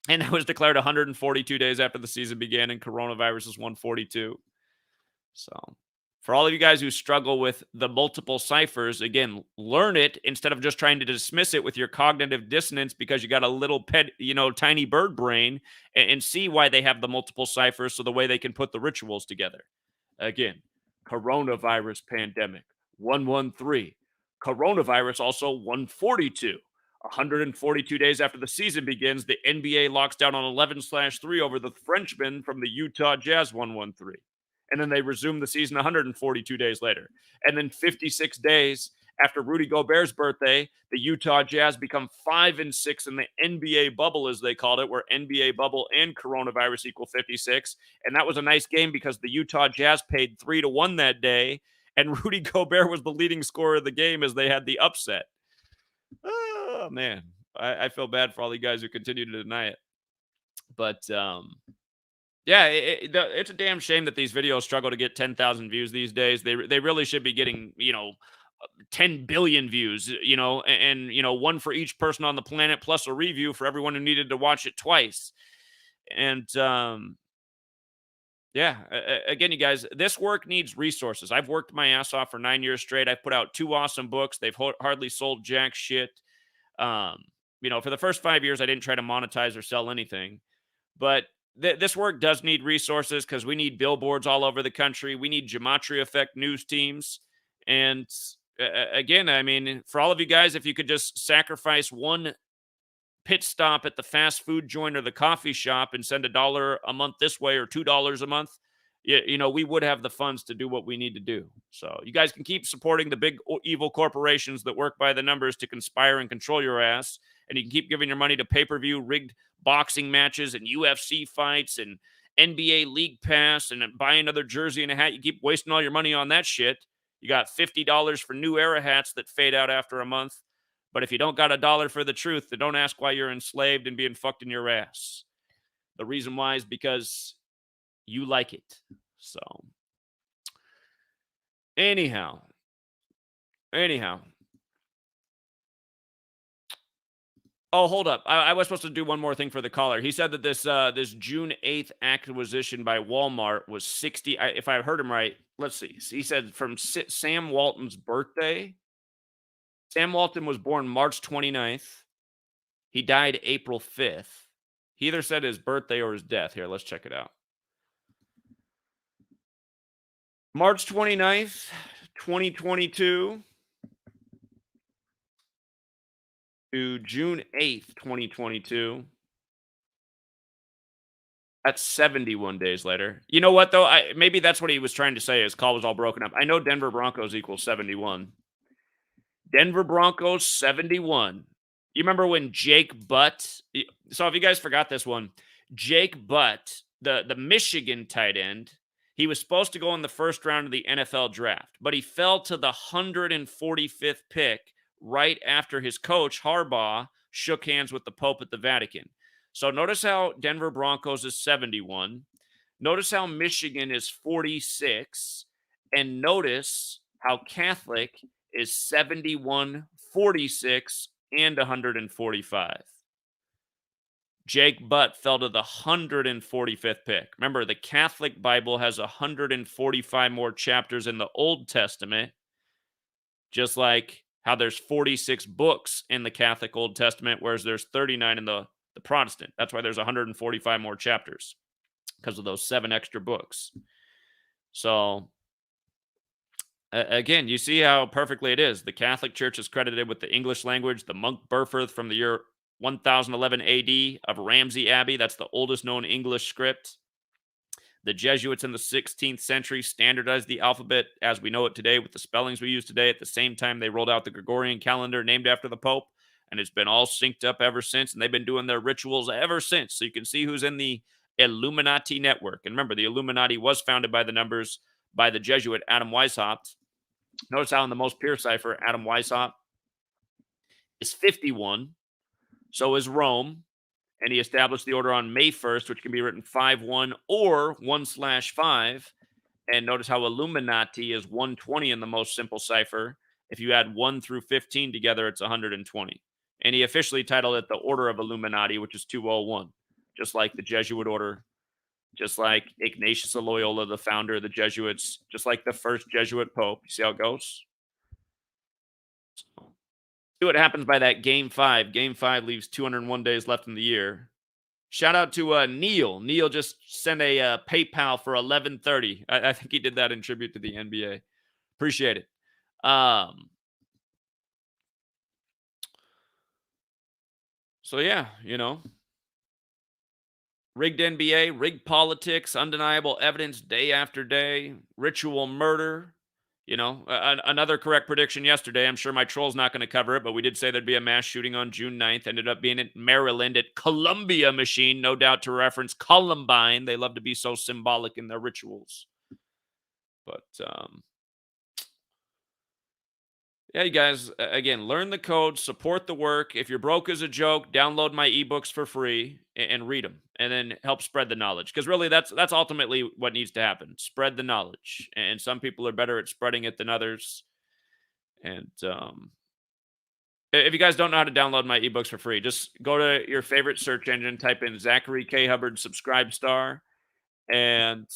A: and it was declared 142 days after the season began, and coronavirus is 142. So for all of you guys who struggle with the multiple ciphers, again, learn it instead of just trying to dismiss it with your cognitive dissonance because you got a little pet, tiny bird brain, and see why they have the multiple ciphers so the way they can put the rituals together. Again, coronavirus pandemic, 113. Coronavirus also 142. 142 days after the season begins, the NBA locks down on 11/3 over the Frenchman from the Utah Jazz, 113. And then they resume the season 142 days later. And then 56 days after Rudy Gobert's birthday, the Utah Jazz become 5-6 in the NBA bubble, as they called it, where NBA bubble and coronavirus equal 56. And that was a nice game because the Utah Jazz paid 3-1 that day, and Rudy Gobert was the leading scorer of the game as they had the upset. Oh, man. I feel bad for all you guys who continue to deny it. But, yeah, it's a damn shame that these videos struggle to get 10,000 views these days. They really should be getting, 10 billion views, and one for each person on the planet, plus a review for everyone who needed to watch it twice. And, yeah, again, you guys, this work needs resources. I've worked my ass off for 9 years straight. I've put out 2 awesome books. They've hardly sold jack shit. For the first 5 years, I didn't try to monetize or sell anything. But this work does need resources because we need billboards all over the country. We need Gematria Effect news teams. And again, I mean, for all of you guys, if you could just sacrifice one pit stop at the fast food joint or the coffee shop and send $1 a month this way or $2 a month, we would have the funds to do what we need to do. So you guys can keep supporting the big evil corporations that work by the numbers to conspire and control your ass. And you can keep giving your money to pay-per-view rigged boxing matches and UFC fights and NBA League Pass and buy another jersey and a hat. You keep wasting all your money on that shit. You got $50 for New Era hats that fade out after a month. But if you don't got $1 for the truth, then don't ask why you're enslaved and being fucked in your ass. The reason why is because you like it. So, anyhow. Oh, hold up. I was supposed to do one more thing for the caller. He said that this June 8th acquisition by Walmart was 60. If I heard him right, let's see. He said from Sam Walton's birthday. Sam Walton was born March 29th. He died April 5th. He either said his birthday or his death. Here, let's check it out. March 29th, 2022 to June 8th, 2022. That's 71 days later. You know what, though? Maybe that's what he was trying to say. His call was all broken up. I know Denver Broncos equals 71. Denver Broncos 71. You remember when Jake Butt? So if you guys forgot this one, Jake Butt, the Michigan tight end, he was supposed to go in the first round of the NFL draft, but he fell to the 145th pick right after his coach, Harbaugh, shook hands with the Pope at the Vatican. So notice how Denver Broncos is 71. Notice how Michigan is 46. And notice how Catholic is 71, 46, and 145. Jake Butt fell to the 145th pick. Remember, the Catholic Bible has 145 more chapters in the Old Testament, just like how there's 46 books in the Catholic Old Testament, whereas there's 39 in the Protestant. That's why there's 145 more chapters, because of those 7 extra books. So, again, you see how perfectly it is. The Catholic Church is credited with the English language, the monk Burford from the year 1011 AD of Ramsey Abbey. That's the oldest known English script. The Jesuits in the 16th century standardized the alphabet as we know it today with the spellings we use today. At the same time, they rolled out the Gregorian calendar named after the Pope, and it's been all synced up ever since, and they've been doing their rituals ever since. So you can see who's in the Illuminati network. And remember, the Illuminati was founded by the numbers by the Jesuit Adam Weishaupt. Notice how in the most pure cipher, Adam Weishaupt is 51. So is Rome, and he established the order on May 1st, which can be written 5-1 or 1/5. And notice how Illuminati is 120 in the most simple cipher. If you add 1 through 15 together, it's 120. And he officially titled it the Order of Illuminati, which is 201, just like the Jesuit order, just like Ignatius of Loyola, the founder of the Jesuits, just like the first Jesuit pope. You see how it goes? So, see what happens by that game 5. Game 5 leaves 201 days left in the year. Shout out to Neil. Neil just sent a PayPal for $11.30. I think he did that in tribute to the NBA. Appreciate it. So yeah, rigged NBA, rigged politics, undeniable evidence day after day, ritual murder. Another correct prediction yesterday. I'm sure my troll's not going to cover it, but we did say there'd be a mass shooting on June 9th. Ended up being in Maryland at Columbia Machine, no doubt to reference Columbine. They love to be so symbolic in their rituals. But, yeah, you guys, again, learn the code, support the work. If you're broke as a joke, download my ebooks for free and read them, and then help spread the knowledge. Because really, that's ultimately what needs to happen. Spread the knowledge. And some people are better at spreading it than others. And if you guys don't know how to download my ebooks for free, just go to your favorite search engine, type in Zachary K. Hubbard Subscribe Star, and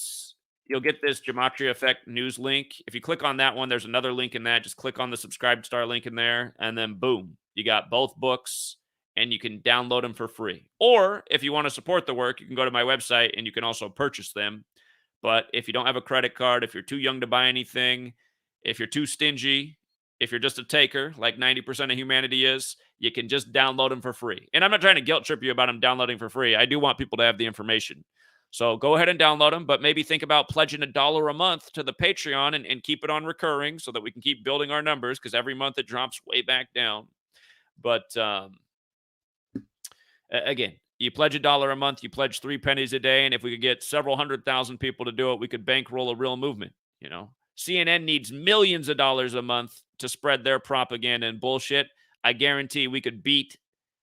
A: you'll get this Gematria Effect News link. If you click on that one, there's another link in that. Just click on the Subscribe Star link in there, and then boom, you got both books, and you can download them for free. Or if you want to support the work, you can go to my website, and you can also purchase them. But if you don't have a credit card, if you're too young to buy anything, If you're too stingy, if you're just a taker, like 90% of humanity is, you can just download them for free. And I'm not trying to guilt trip you about them downloading for free. I do want people to have the information. So go ahead and download them, but maybe think about pledging $1 a month to the Patreon and keep it on recurring so that we can keep building our numbers, because every month it drops way back down. But again, you pledge $1 a month, you pledge 3 pennies a day, and if we could get several 100,000 people to do it, we could bankroll a real movement. You know, CNN needs millions of dollars a month to spread their propaganda and bullshit. I guarantee we could beat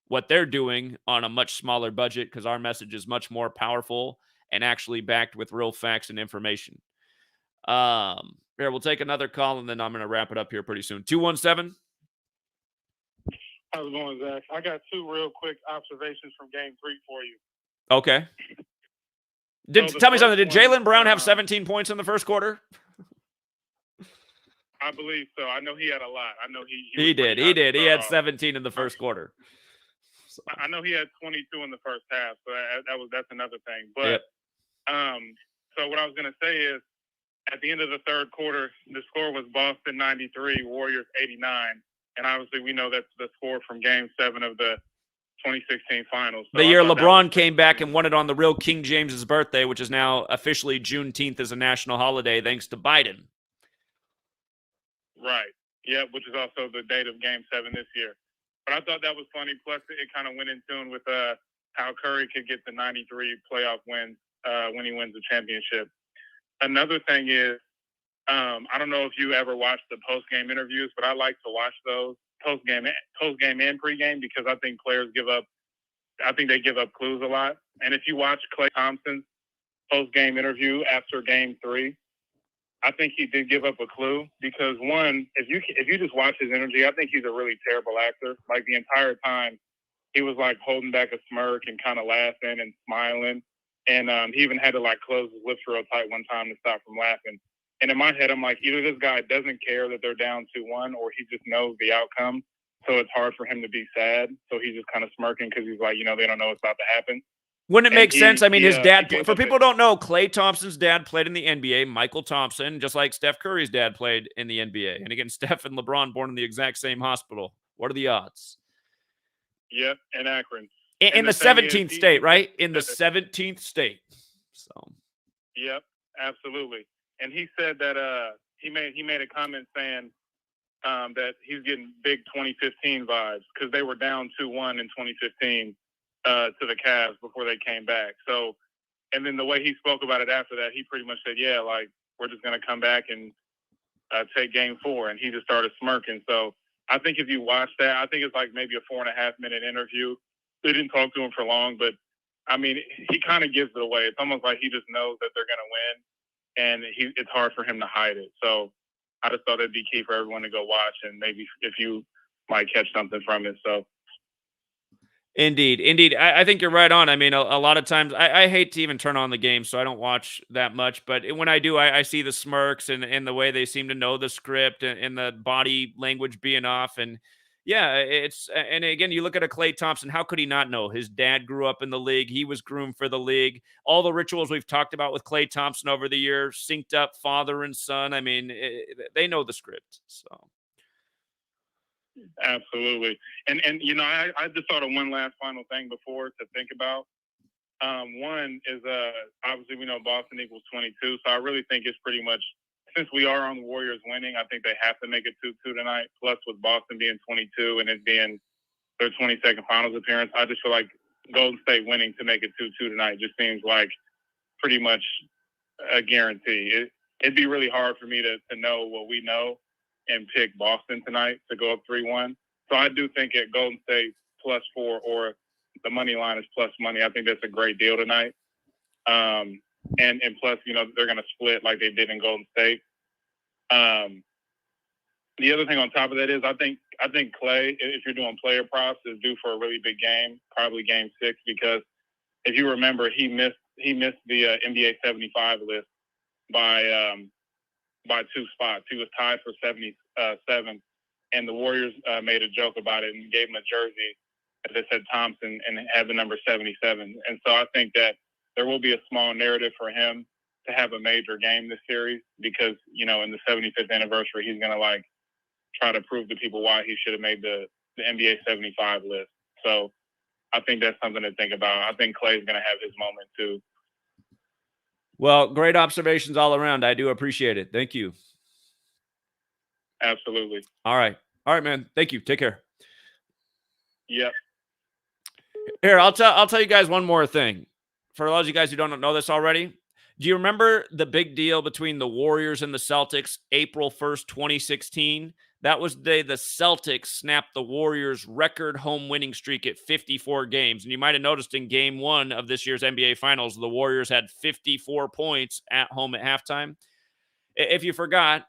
A: what they're doing on a much smaller budget, because our message is much more powerful and actually backed with real facts and information. Here, we'll take another call, and then I'm going to wrap it up here pretty soon. 217.
E: How's it going, Zach? I got 2 real quick observations from Game 3 for you.
A: Okay.
E: So
A: Tell me something. Did
E: first one,
A: Jaylen Brown have 17 points in the first quarter?
E: I believe so. I know he had a lot. I know
A: He
E: was
A: did.
E: pretty
A: He
E: hot to
A: did. He
E: start
A: had
E: off.
A: 17 in the first quarter. So,
E: I know he had 22 in the first half, so that's another thing. But
A: yep.
E: So what I was going to say is, at the end of the third quarter, the score was Boston 93, Warriors 89, and obviously we know that's the score from Game 7 of the 2016 Finals. So
A: The year
E: I thought that
A: LeBron
E: was
A: came back and won it on the real King James's birthday, which is now officially Juneteenth as a national holiday, thanks to Biden.
E: Right. Yeah, which is also the date of Game 7 this year. But I thought that was funny. Plus, it kind of went in tune with how Curry could get the 93 playoff wins when he wins the championship. Another thing is, I don't know if you ever watched the post-game interviews, but I like to watch those post-game and pre-game, because I think players give up clues a lot. And if you watch Klay Thompson's post-game interview after Game 3, I think he did give up a clue, because one, if you just watch his energy, I think he's a really terrible actor. Like, the entire time, he was like holding back a smirk and kind of laughing and smiling, and he even had to like close his lips real tight one time to stop from laughing. And in my head, I'm like, either this guy doesn't care that they're down 2-1, or he just knows the outcome, so it's hard for him to be sad. So he's just kind of smirking because he's like, they don't know what's about to happen.
A: Wouldn't it make sense? I mean, his dad, for people who don't know, Klay Thompson's dad played in the NBA, Michael Thompson, just like Steph Curry's dad played in the NBA. And again, Steph and LeBron born in the exact same hospital. What are the odds?
E: Yep, in Akron.
A: In the 17th state, right? In the 17th state. So.
E: Yep, absolutely. And he said that he made a comment saying that he's getting big 2015 vibes, because they were down 2-1 in 2015 to the Cavs before they came back. So, and then the way he spoke about it after that, he pretty much said, yeah, like, we're just going to come back and take Game 4. And he just started smirking. So I think if you watch that, I think it's like maybe a 4.5-minute interview. They didn't talk to him for long, but I mean, he kind of gives it away. It's almost like he just knows that they're going to win, and it's hard for him to hide it. So I just thought it'd be key for everyone to go watch, and maybe if you might catch something from it. So.
A: Indeed. I think you're right on. I mean, a lot of times I hate to even turn on the game, so I don't watch that much. But when I do, I see the smirks and the way they seem to know the script and the body language being off. And yeah, and again, you look at a Klay Thompson. How could he not know? His dad grew up in the league. He was groomed for the league. All the rituals we've talked about with Klay Thompson over the years, synced up father and son. I mean, they know the script. So.
E: Absolutely. And I just thought of one last final thing before to think about. One is obviously we know Boston equals 22, so I really think it's pretty much, since we are on the Warriors winning, I think they have to make it 2-2 tonight. Plus, with Boston being 22 and it being their 22nd finals appearance, I just feel like Golden State winning to make it 2-2 tonight just seems like pretty much a guarantee. It'd be really hard for me to know what we know and pick Boston tonight to go up 3-1. So I do think at Golden State +4, or the money line is plus money, I think that's a great deal tonight. And plus, they're going to split like they did in Golden State. The other thing on top of that is I think Klay, if you're doing player props, is due for a really big game, probably Game 6, because if you remember, he missed the NBA 75 list by 2 spots. He was tied for 77, and the Warriors made a joke about it and gave him a jersey that said Thompson and had the number 77. And so I think that there will be a small narrative for him to have a major game this series because, you know, in the 75th anniversary, he's going to like try to prove to people why he should have made the NBA 75 list. So I think that's something to think about. I think Clay's going to have his moment too.
A: Well, great observations all around. I do appreciate it. Thank you.
E: Absolutely.
A: All right. All right, man. Thank you. Take care.
E: Yep.
A: Here, I'll tell you guys one more thing. For those of you guys who don't know this already, do you remember the big deal between the Warriors and the Celtics, April 1st, 2016? That was the day the Celtics snapped the Warriors' record home winning streak at 54 games. And you might have noticed in game 1 of this year's NBA Finals, the Warriors had 54 points at home at halftime. If you forgot,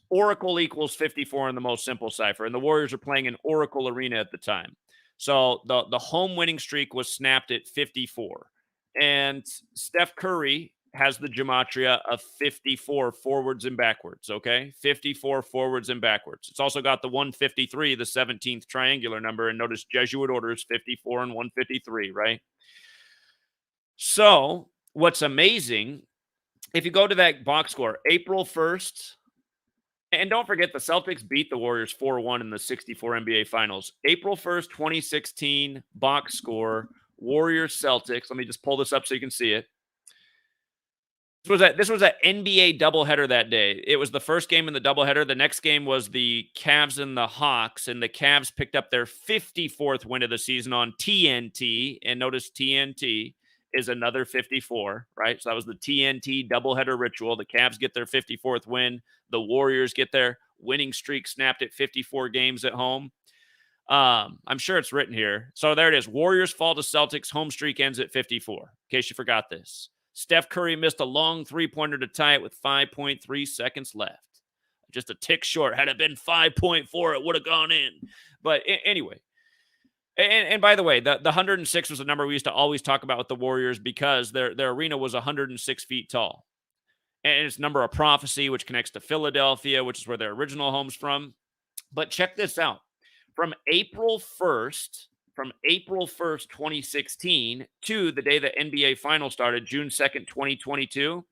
A: Oracle equals 54 in the most simple cipher, and the Warriors are playing in Oracle Arena at the time. So the home winning streak was snapped at 54. And Steph Curry has the gematria of 54 forwards and backwards, okay? 54 forwards and backwards. It's also got the 153, the 17th triangular number, and notice Jesuit orders 54 and 153, right? So what's amazing, if you go to that box score, April 1st, and don't forget, the Celtics beat the Warriors 4-1 in the 64 NBA Finals. April 1st, 2016, box score, Warriors-Celtics. Let me just pull this up so you can see it. This was an NBA doubleheader that day. It was the first game in the doubleheader. The next game was the Cavs and the Hawks, and the Cavs picked up their 54th win of the season on TNT. And notice TNT is another 54, right? So that was the TNT doubleheader ritual. The Cavs get their 54th win. The Warriors get their winning streak snapped at 54 games at home. I'm sure it's written here. So there it is. Warriors fall to Celtics. Home streak ends at 54, in case you forgot this. Steph Curry missed a long three-pointer to tie it with 5.3 seconds left. Just a tick short. Had it been 5.4, it would have gone in. But anyway. And by the way, the 106 was a number we used to always talk about with the Warriors because their arena was 106 feet tall. And it's number of prophecy, which connects to Philadelphia, which is where their original home's from. But check this out. From April 1st, 2016 to the day the NBA Finals started, June 2nd, 2022,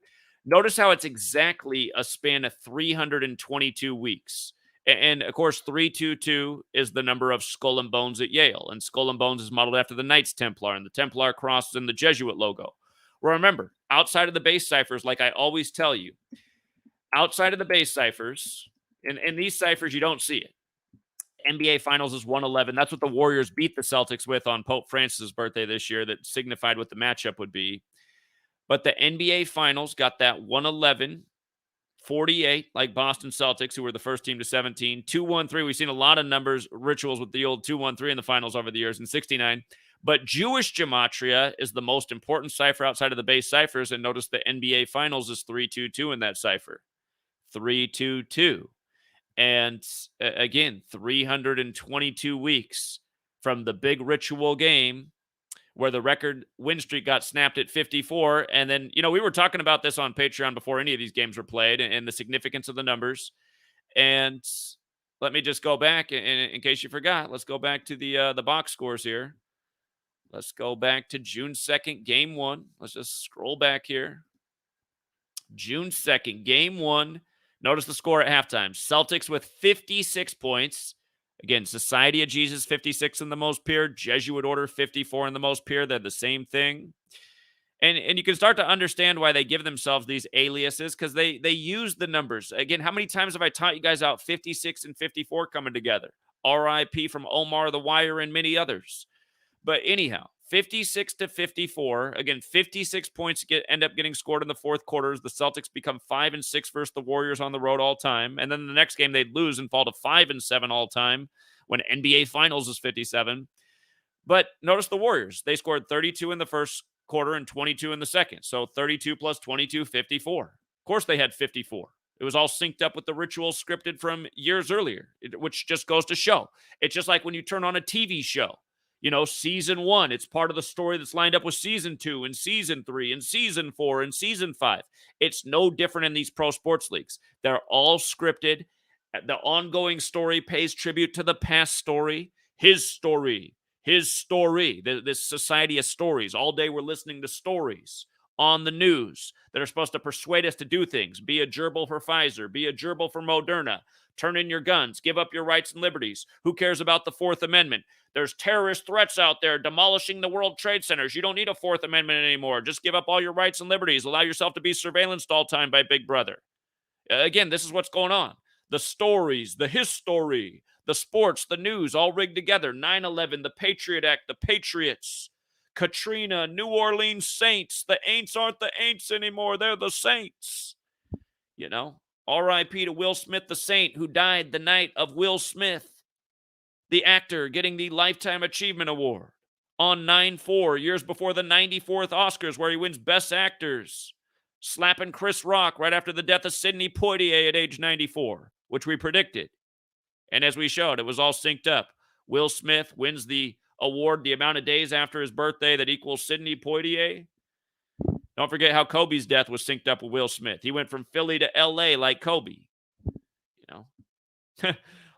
A: notice how it's exactly a span of 322 weeks. And of course, 322 is the number of skull and bones at Yale. And skull and bones is modeled after the Knights Templar, and the Templar cross is in the Jesuit logo. Well, remember, outside of the base ciphers, like I always tell you, outside of the base ciphers, in these ciphers, you don't see it. NBA Finals is 111. That's what the Warriors beat the Celtics with on Pope Francis' birthday this year. That signified what the matchup would be. But the NBA Finals got that 111, 48, like Boston Celtics, who were the first team to 17. 2-1-3. We've seen a lot of numbers, rituals with the old 2-1-3 in the finals over the years, in 69. But Jewish gematria is the most important cipher outside of the base ciphers. And notice the NBA Finals is 3-2-2 in that cipher. 3-2-2. And again, 322 weeks from the big ritual game where the record win streak got snapped at 54. And then, you know, we were talking about this on Patreon before any of these games were played and the significance of the numbers. And let me just go back, in case you forgot, let's go back to the box scores here. Let's go back to June 2nd, game 1. Let's just scroll back here. June 2nd, game 1. Notice the score at halftime. Celtics with 56 points. Again, Society of Jesus, 56 in the most pure. Jesuit Order, 54 in the most pure. They're the same thing. And you can start to understand why they give themselves these aliases, because they use the numbers. Again, how many times have I taught you guys out 56 and 54 coming together? RIP from Omar the Wire and many others. But anyhow, 56 to 54. Again, 56 points end up getting scored in the fourth quarters. The Celtics become 5-6 versus the Warriors on the road all time. And then the next game they'd lose and fall to 5-7 all time when NBA Finals is 57. But notice the Warriors. They scored 32 in the first quarter and 22 in the second. So 32 plus 22, 54. Of course they had 54. It was all synced up with the rituals scripted from years earlier, which just goes to show. It's just like when you turn on a TV show. You know, season 1, it's part of the story that's lined up with season 2 and season 3 and season 4 and season 5. It's no different in these pro sports leagues. They're all scripted. The ongoing story pays tribute to the past story, his story, this society of stories. All day we're listening to stories. on the news that are supposed to persuade us to do things. Be a gerbil for Pfizer. Be a gerbil for Moderna. Turn in your guns. Give up your rights and liberties. Who cares about the Fourth Amendment? There's terrorist threats out there demolishing the World Trade Centers. You don't need a Fourth Amendment anymore. Just give up all your rights and liberties. Allow yourself to be surveillanced all time by Big Brother. Again, this is what's going on. The stories, the history, the sports, the news, all rigged together. 9/11, the Patriot Act, the Patriots, Katrina, New Orleans Saints. The Aints aren't the Aints anymore. They're the Saints. You know, R.I.P. to Will Smith, the Saint, who died the night of Will Smith, the actor getting the Lifetime Achievement Award on 9/4, years before the 94th Oscars, where he wins Best Actors, slapping Chris Rock right after the death of Sidney Poitier at age 94, which we predicted. And as we showed, it was all synced up. Will Smith wins the award the amount of days after his birthday that equals Sidney Poitier. Don't forget how Kobe's death was synced up with Will Smith. He went from Philly to L.A. like Kobe. You know,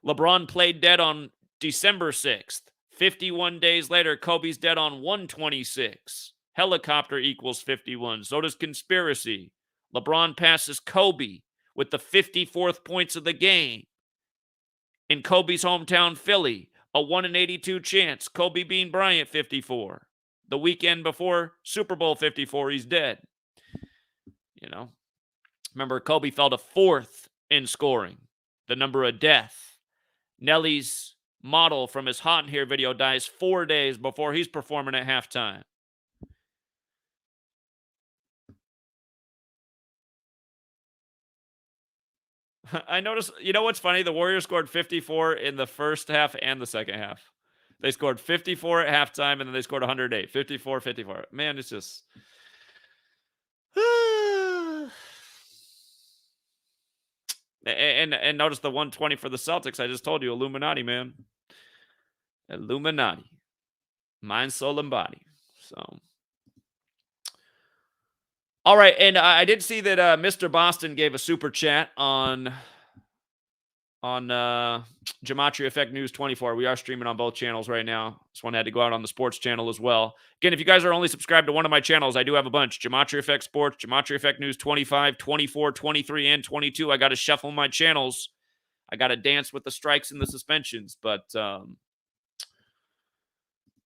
A: LeBron played dead on December 6th. 51 days later, Kobe's dead on 1/26. Helicopter equals 51. So does conspiracy. LeBron passes Kobe with the 54th points of the game in Kobe's hometown, Philly. A 1 in 82 chance. Kobe Bean Bryant, 54. The weekend before Super Bowl 54, he's dead. You know, remember, Kobe fell to 4th in scoring, the number of death. Nelly's model from his Hot in Here video dies 4 days before he's performing at halftime. I noticed, you know what's funny? The Warriors scored 54 in the first half and the second half. They scored 54 at halftime, and then they scored 108. 54, 54. Man, it's just... and notice the 120 for the Celtics. I just told you, Illuminati, man. Illuminati. Mind, soul, and body. So... All right, and I did see that Mr. Boston gave a super chat on Gematria Effect News 24. We are streaming on both channels right now. This one had to go out on the sports channel as well. Again, if you guys are only subscribed to one of my channels, I do have a bunch. Gematria Effect Sports, Gematria Effect News 25, 24, 23, and 22. I got to shuffle my channels. I got to dance with the strikes and the suspensions, but...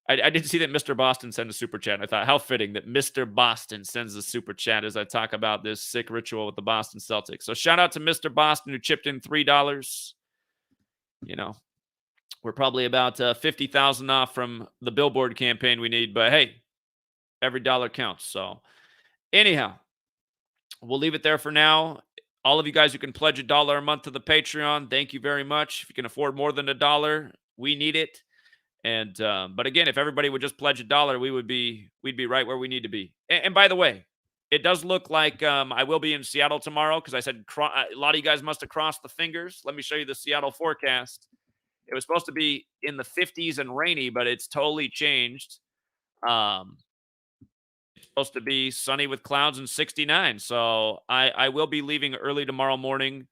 A: I did see that Mr. Boston sent a super chat. I thought, how fitting that Mr. Boston sends a super chat as I talk about this sick ritual with the Boston Celtics. So shout out to Mr. Boston who chipped in $3. You know, we're probably about 50,000 off from the billboard campaign we need, but hey, every dollar counts. So anyhow, we'll leave it there for now. All of you guys who can pledge $1 a month to the Patreon, thank you very much. If you can afford more than $1, we need it. And but again, if everybody would just pledge $1, we'd be right where we need to be. And by the way, it does look like I will be in Seattle tomorrow because I said a lot of you guys must have crossed the fingers. Let me show you the Seattle forecast. It was supposed to be in the 50s and rainy, but it's totally changed. It's supposed to be sunny with clouds and 69. So I will be leaving early tomorrow morning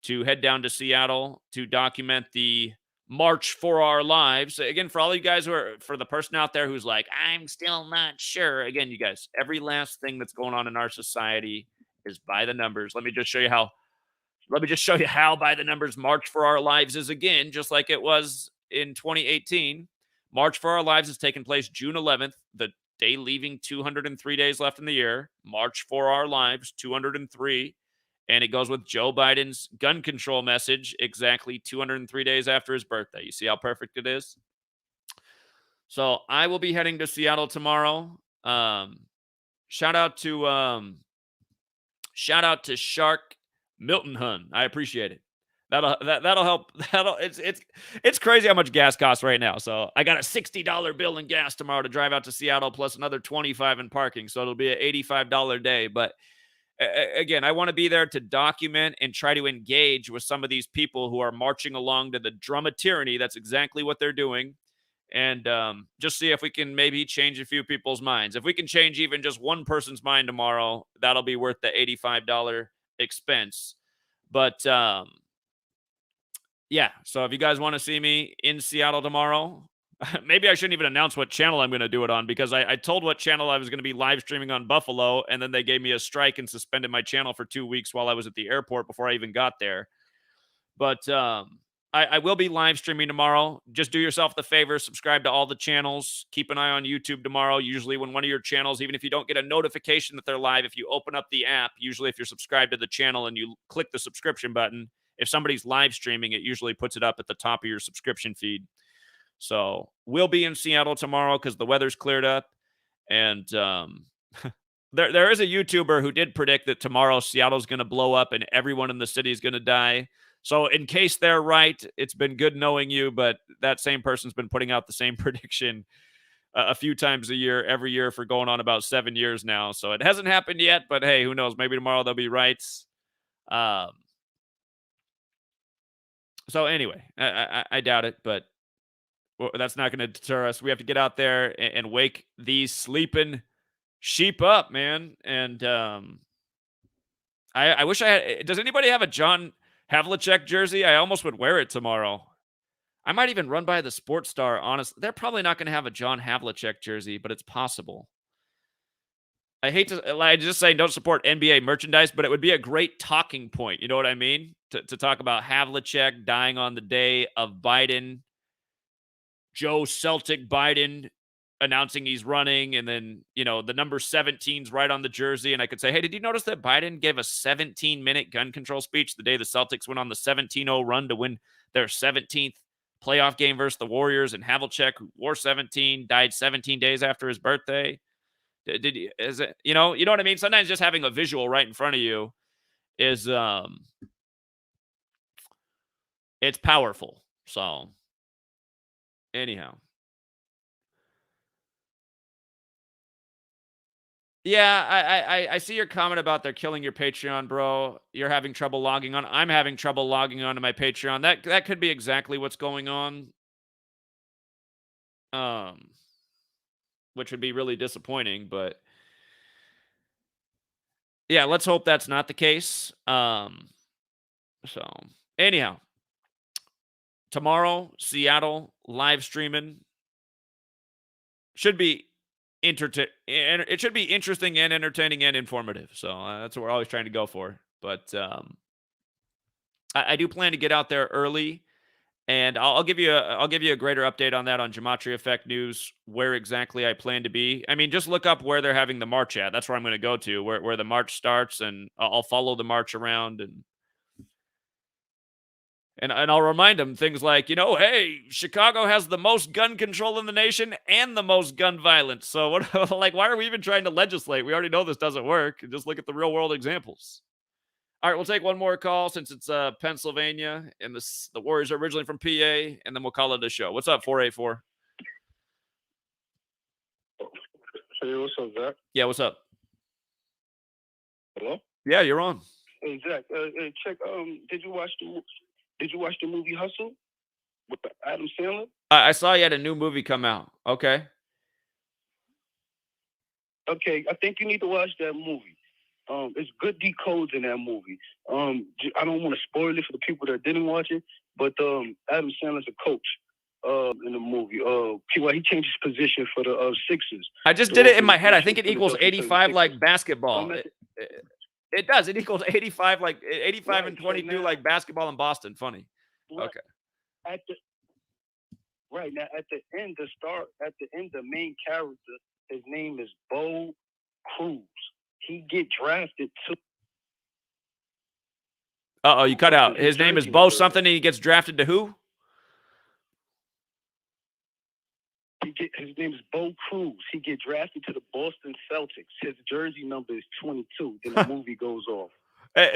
A: to head down to Seattle to document the March for Our Lives. Again, for all you guys for the person out there who's like, I'm still not sure. Again, you guys, every last thing that's going on in our society is by the numbers. Let me just show you how by the numbers March for Our Lives is again, just like it was in 2018. March for Our Lives is taking place June 11th, the day leaving 203 days left in the year. March for Our Lives, 203. And it goes with Joe Biden's gun control message exactly 203 days after his birthday. You see how perfect it is? So I will be heading to Seattle tomorrow. Shout out to Shark Milton Hun. I appreciate it. That'll help. It's crazy how much gas costs right now. So I got a $60 bill in gas tomorrow to drive out to Seattle, plus another $25 in parking. So it'll be an $85 day. But again, I want to be there to document and try to engage with some of these people who are marching along to the drum of tyranny. That's exactly what they're doing. And just see if we can maybe change a few people's minds. If we can change even just one person's mind tomorrow, that'll be worth the $85 expense. But yeah, so if you guys want to see me in Seattle tomorrow, Maybe I shouldn't even announce what channel I'm going to do it on, because I told what channel I was going to be live streaming on Buffalo, and then they gave me a strike and suspended my channel for 2 weeks while I was at the airport before I even got there. But I will be live streaming tomorrow. Just do yourself the favor, subscribe to all the channels. Keep an eye on YouTube tomorrow. Usually when one of your channels, even if you don't get a notification that they're live, if you open up the app, usually if you're subscribed to the channel and you click the subscription button, if somebody's live streaming, it usually puts it up at the top of your subscription feed. So we'll be in Seattle tomorrow because the weather's cleared up. And there is a YouTuber who did predict that tomorrow Seattle's going to blow up and everyone in the city is going to die. So in case they're right, it's been good knowing you, but that same person's been putting out the same prediction a few times a year, every year for going on about 7 years now. So it hasn't happened yet, but hey, who knows? Maybe tomorrow they'll be right. So anyway, I doubt it, but that's not going to deter us. We have to get out there and wake these sleeping sheep up, man. And I wish I had. Does anybody have a John Havlicek jersey? I almost would wear it tomorrow. I might even run by the Sports Star, honestly. They're probably not going to have a John Havlicek jersey, but it's possible. I hate to just say don't support NBA merchandise, but it would be a great talking point. You know what I mean? To talk about Havlicek dying on the day of Biden, Joe Celtic Biden announcing he's running, and then, you know, the number 17's right on the jersey, and I could say, hey, did you notice that Biden gave a 17-minute gun control speech the day the Celtics went on the 17-0 run to win their 17th playoff game versus the Warriors, and Havlicek, who wore 17, died 17 days after his birthday? Is it, you know what I mean? Sometimes just having a visual right in front of you is it's powerful. So anyhow, yeah, I see your comment about they're killing your Patreon, bro. You're having trouble logging on. I'm having trouble logging on to my Patreon. That could be exactly what's going on. Which would be really disappointing, but yeah, let's hope that's not the case. So anyhow, tomorrow, Seattle live streaming should be it should be interesting and entertaining and informative. So that's what we're always trying to go for. But I do plan to get out there early, and I'll give you a greater update on that on GematriaEffectNews, where exactly I plan to be. I mean, just look up where they're having the march at. That's where I'm going to go to, where the march starts, and I'll follow the march around, and I'll remind them things like, hey, Chicago has the most gun control in the nation and the most gun violence. So what, like, why are we even trying to legislate? We already know this doesn't work. Just look at the real world examples. All right, we'll take one more call since it's Pennsylvania, and the Warriors are originally from PA, and then we'll call it a show. What's up, 484?
F: Hey, what's up, Zach?
A: Yeah, what's up?
F: Hello?
A: Yeah, you're on.
F: Hey, Zach. Check. Did you watch the movie Hustle with Adam Sandler?
A: I saw you had a new movie come out. Okay.
F: Okay, I think you need to watch that movie. It's good decodes in that movie. I don't want to spoil it for the people that didn't watch it, but Adam Sandler's a coach in the movie. He changed his position for the Sixers.
A: I just did it in my head. I think it equals 85 like basketball. It does. It equals 85 like 85 right, and 22 so now, like basketball in Boston. Funny.
F: Right,
A: okay.
F: At the end, the main character, his name is Bo Cruz. He get drafted to.
A: Uh-oh, you cut out. His name is Bo something, and he gets drafted to who?
F: His name is Bo Cruz. He get drafted to the Boston Celtics. His jersey number is 22. Then the movie goes off.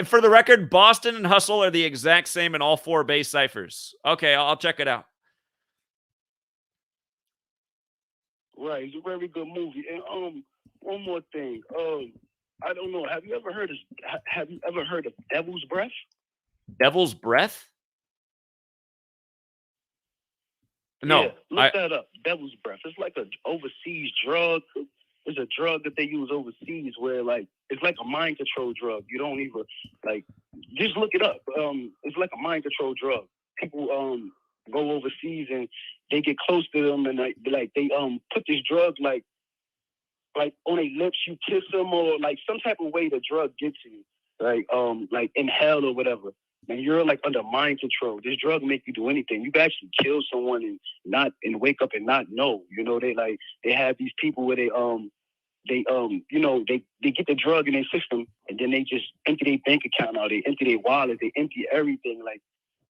A: For the record, Boston and Hustle are the exact same in all 4 base ciphers. Okay, I'll check it out.
F: Right, it's a very good movie. And one more thing. I don't know. Have you ever heard of Devil's Breath?
A: Devil's Breath? No.
F: Yeah, look that up. Devil's Breath. It's like an overseas drug. It's a drug that they use overseas where, like, it's like a mind control drug. You don't even, like, just look it up. It's like a mind control drug. People go overseas and they get close to them and they put this drug like on their lips, you kiss them, or like some type of way the drug gets you, like inhale or whatever. And you're like under mind control. This drug make you do anything. You can actually kill someone and wake up and not know. You know, they have these people where they get the drug in their system and then they just empty their bank account out, they empty their wallet, they empty everything. Like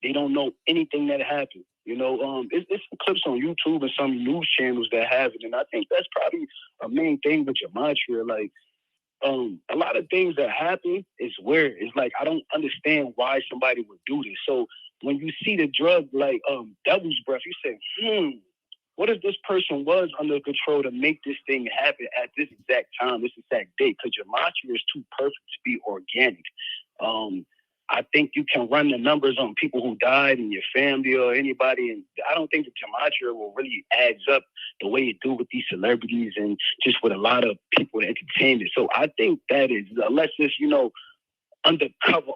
F: they don't know anything that happened. You know, it's some clips on YouTube and some news channels that have it, and I think that's probably a main thing with Gematria. Like, a lot of things that happen is weird. It's like I don't understand why somebody would do this. So when you see the drug like devil's breath, you say, what if this person was under control to make this thing happen at this exact time, this exact date? Because Gematria is too perfect to be organic. I think you can run the numbers on people who died in your family or anybody, and I don't think the Gematria will really adds up the way it do with these celebrities and just with a lot of people in entertainment. So I think that is, unless it's, undercover,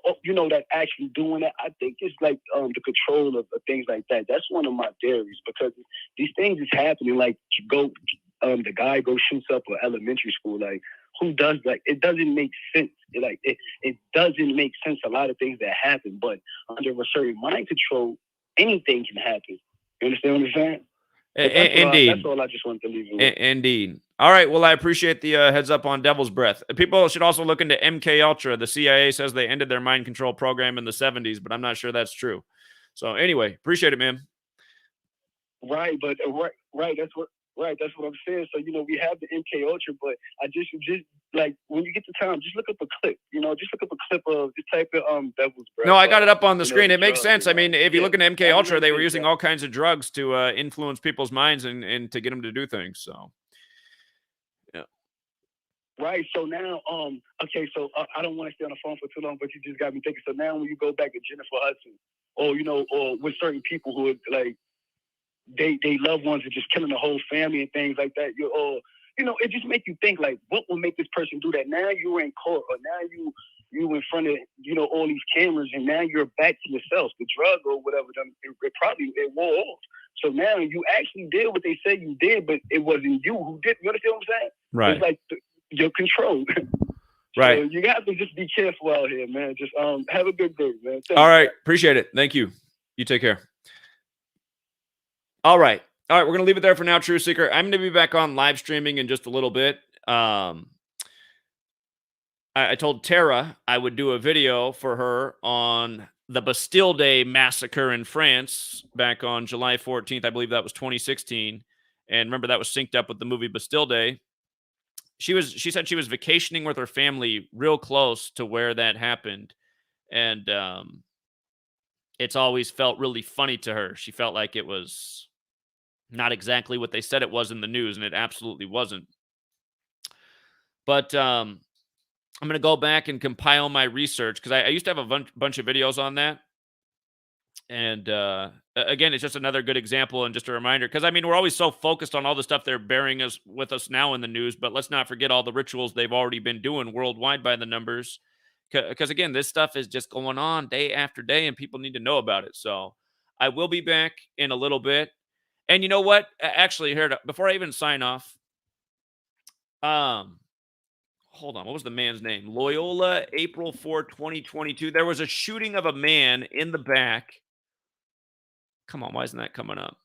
F: that actually doing that, I think it's like the control of things like that. That's one of my theories, because these things is happening. Like the guy shoots up an elementary school. Like, who does that? It doesn't make sense. It doesn't make sense, a lot of things that happen, but under a certain mind control, anything can happen. You understand what I'm saying?
A: Indeed.
F: That's all I just wanted to leave you with.
A: Indeed. All right. Well, I appreciate the heads up on Devil's Breath. People should also look into MK Ultra. The CIA says they ended their mind control program in the 70s, but I'm not sure that's true. So anyway, appreciate it, man.
F: Right, but that's what I'm saying. So we have the MK Ultra, but I just like, when you get the time, just look up a clip. Just look up a clip of this type of Devil's Breath.
A: No, I got it up on the screen. It makes sense.
F: You
A: I mean, if you look at MK Ultra, they were using
F: that.
A: all kinds of drugs to influence people's minds and to get them to do things. So, yeah.
F: Right. So now, okay. So I don't want to stay on the phone for too long, but you just got me thinking. So now, when you go back to Jennifer Hudson, or with certain people who are like, they loved ones are just killing the whole family and things like that. It just make you think, like, what will make this person do that? Now you're in court, or now you in front of all these cameras, and now you're back to yourself. The drug or whatever, it wore off. So now you actually did what they said you did, but it wasn't you who did. You understand what I'm saying?
A: Right.
F: It's like your control.
A: Right.
F: So you got to just be careful out here, man. Just have a good day, man. Thanks.
A: All right. Appreciate it. Thank you. You take care. All right. We're going to leave it there for now, True Seeker. I'm going to be back on live streaming in just a little bit. I told Tara I would do a video for her on the Bastille Day massacre in France back on July 14th. I believe that was 2016. And remember, that was synced up with the movie Bastille Day. She said she was vacationing with her family real close to where that happened. And it's always felt really funny to her. She felt like it was not exactly what they said it was in the news, and it absolutely wasn't. But I'm going to go back and compile my research, because I used to have a bunch of videos on that. And again, it's just another good example and just a reminder, because, I mean, we're always so focused on all the stuff they're bearing with us now in the news, but let's not forget all the rituals they've already been doing worldwide by the numbers. Because, again, this stuff is just going on day after day, and people need to know about it. So I will be back in a little bit. And you know what? Actually, here, before I even sign off, hold on. What was the man's name? Loyola, April 4, 2022. There was a shooting of a man in the back. Come on, why isn't that coming up?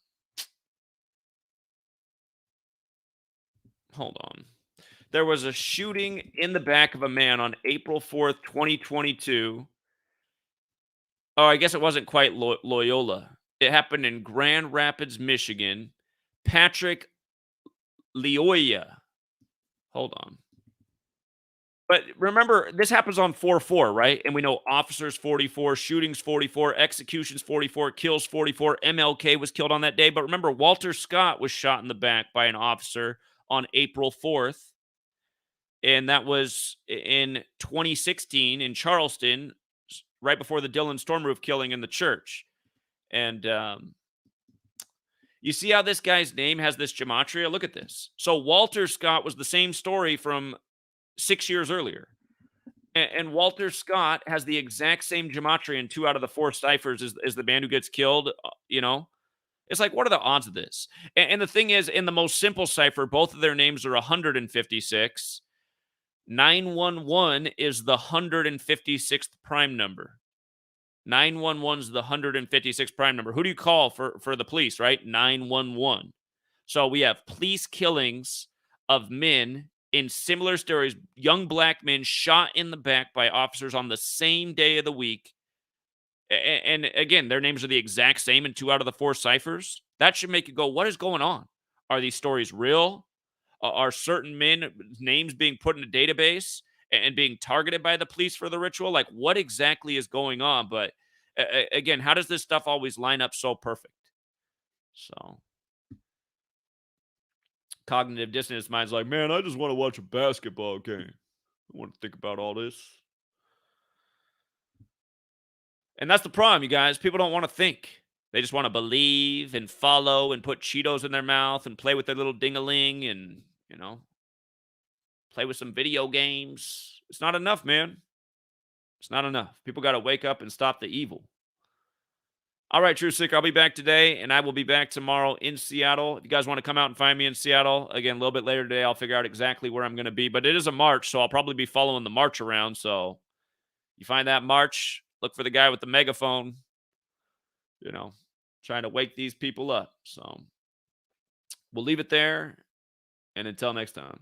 A: Hold on. There was a shooting in the back of a man on April 4th, 2022. Oh, I guess it wasn't quite Loyola. It happened in Grand Rapids, Michigan. Patrick Lyoya. Hold on. But remember, this happens on 4-4, right? And we know officers 44, shootings 44, executions 44, kills 44. MLK was killed on that day. But remember, Walter Scott was shot in the back by an officer on April 4th. And that was in 2016 in Charleston, right before the Dylan Stormroof killing in the church. And you see how this guy's name has this gematria? Look at this. So Walter Scott was the same story from 6 years earlier. And Walter Scott has the exact same gematria in 2 out of the 4 ciphers as the man who gets killed, It's like, what are the odds of this? And the thing is, in the most simple cipher, both of their names are 156. 911 is the 156th prime number. 911 is the 156th prime number. Who do you call for the police, right? 911. So we have police killings of men in similar stories, young black men shot in the back by officers on the same day of the week. And again, their names are the exact same in 2 out of the 4 ciphers. That should make you go, what is going on? Are these stories real? Are certain men names being put in a database and being targeted by the police for the ritual? Like, what exactly is going on? But again, how does this stuff always line up so perfect? So cognitive dissonance mind's like, man, I just want to watch a basketball game. I want to think about all this. And that's the problem, you guys. People don't want to think. They just want to believe and follow and put Cheetos in their mouth and play with their little ding-a-ling and, play with some video games. It's not enough, man. It's not enough. People got to wake up and stop the evil. All right, True Seeker, I'll be back today, and I will be back tomorrow in Seattle. If you guys want to come out and find me in Seattle, again, a little bit later today, I'll figure out exactly where I'm going to be. But it is a march, so I'll probably be following the march around. So you find that march, look for the guy with the megaphone, trying to wake these people up. So we'll leave it there, and until next time.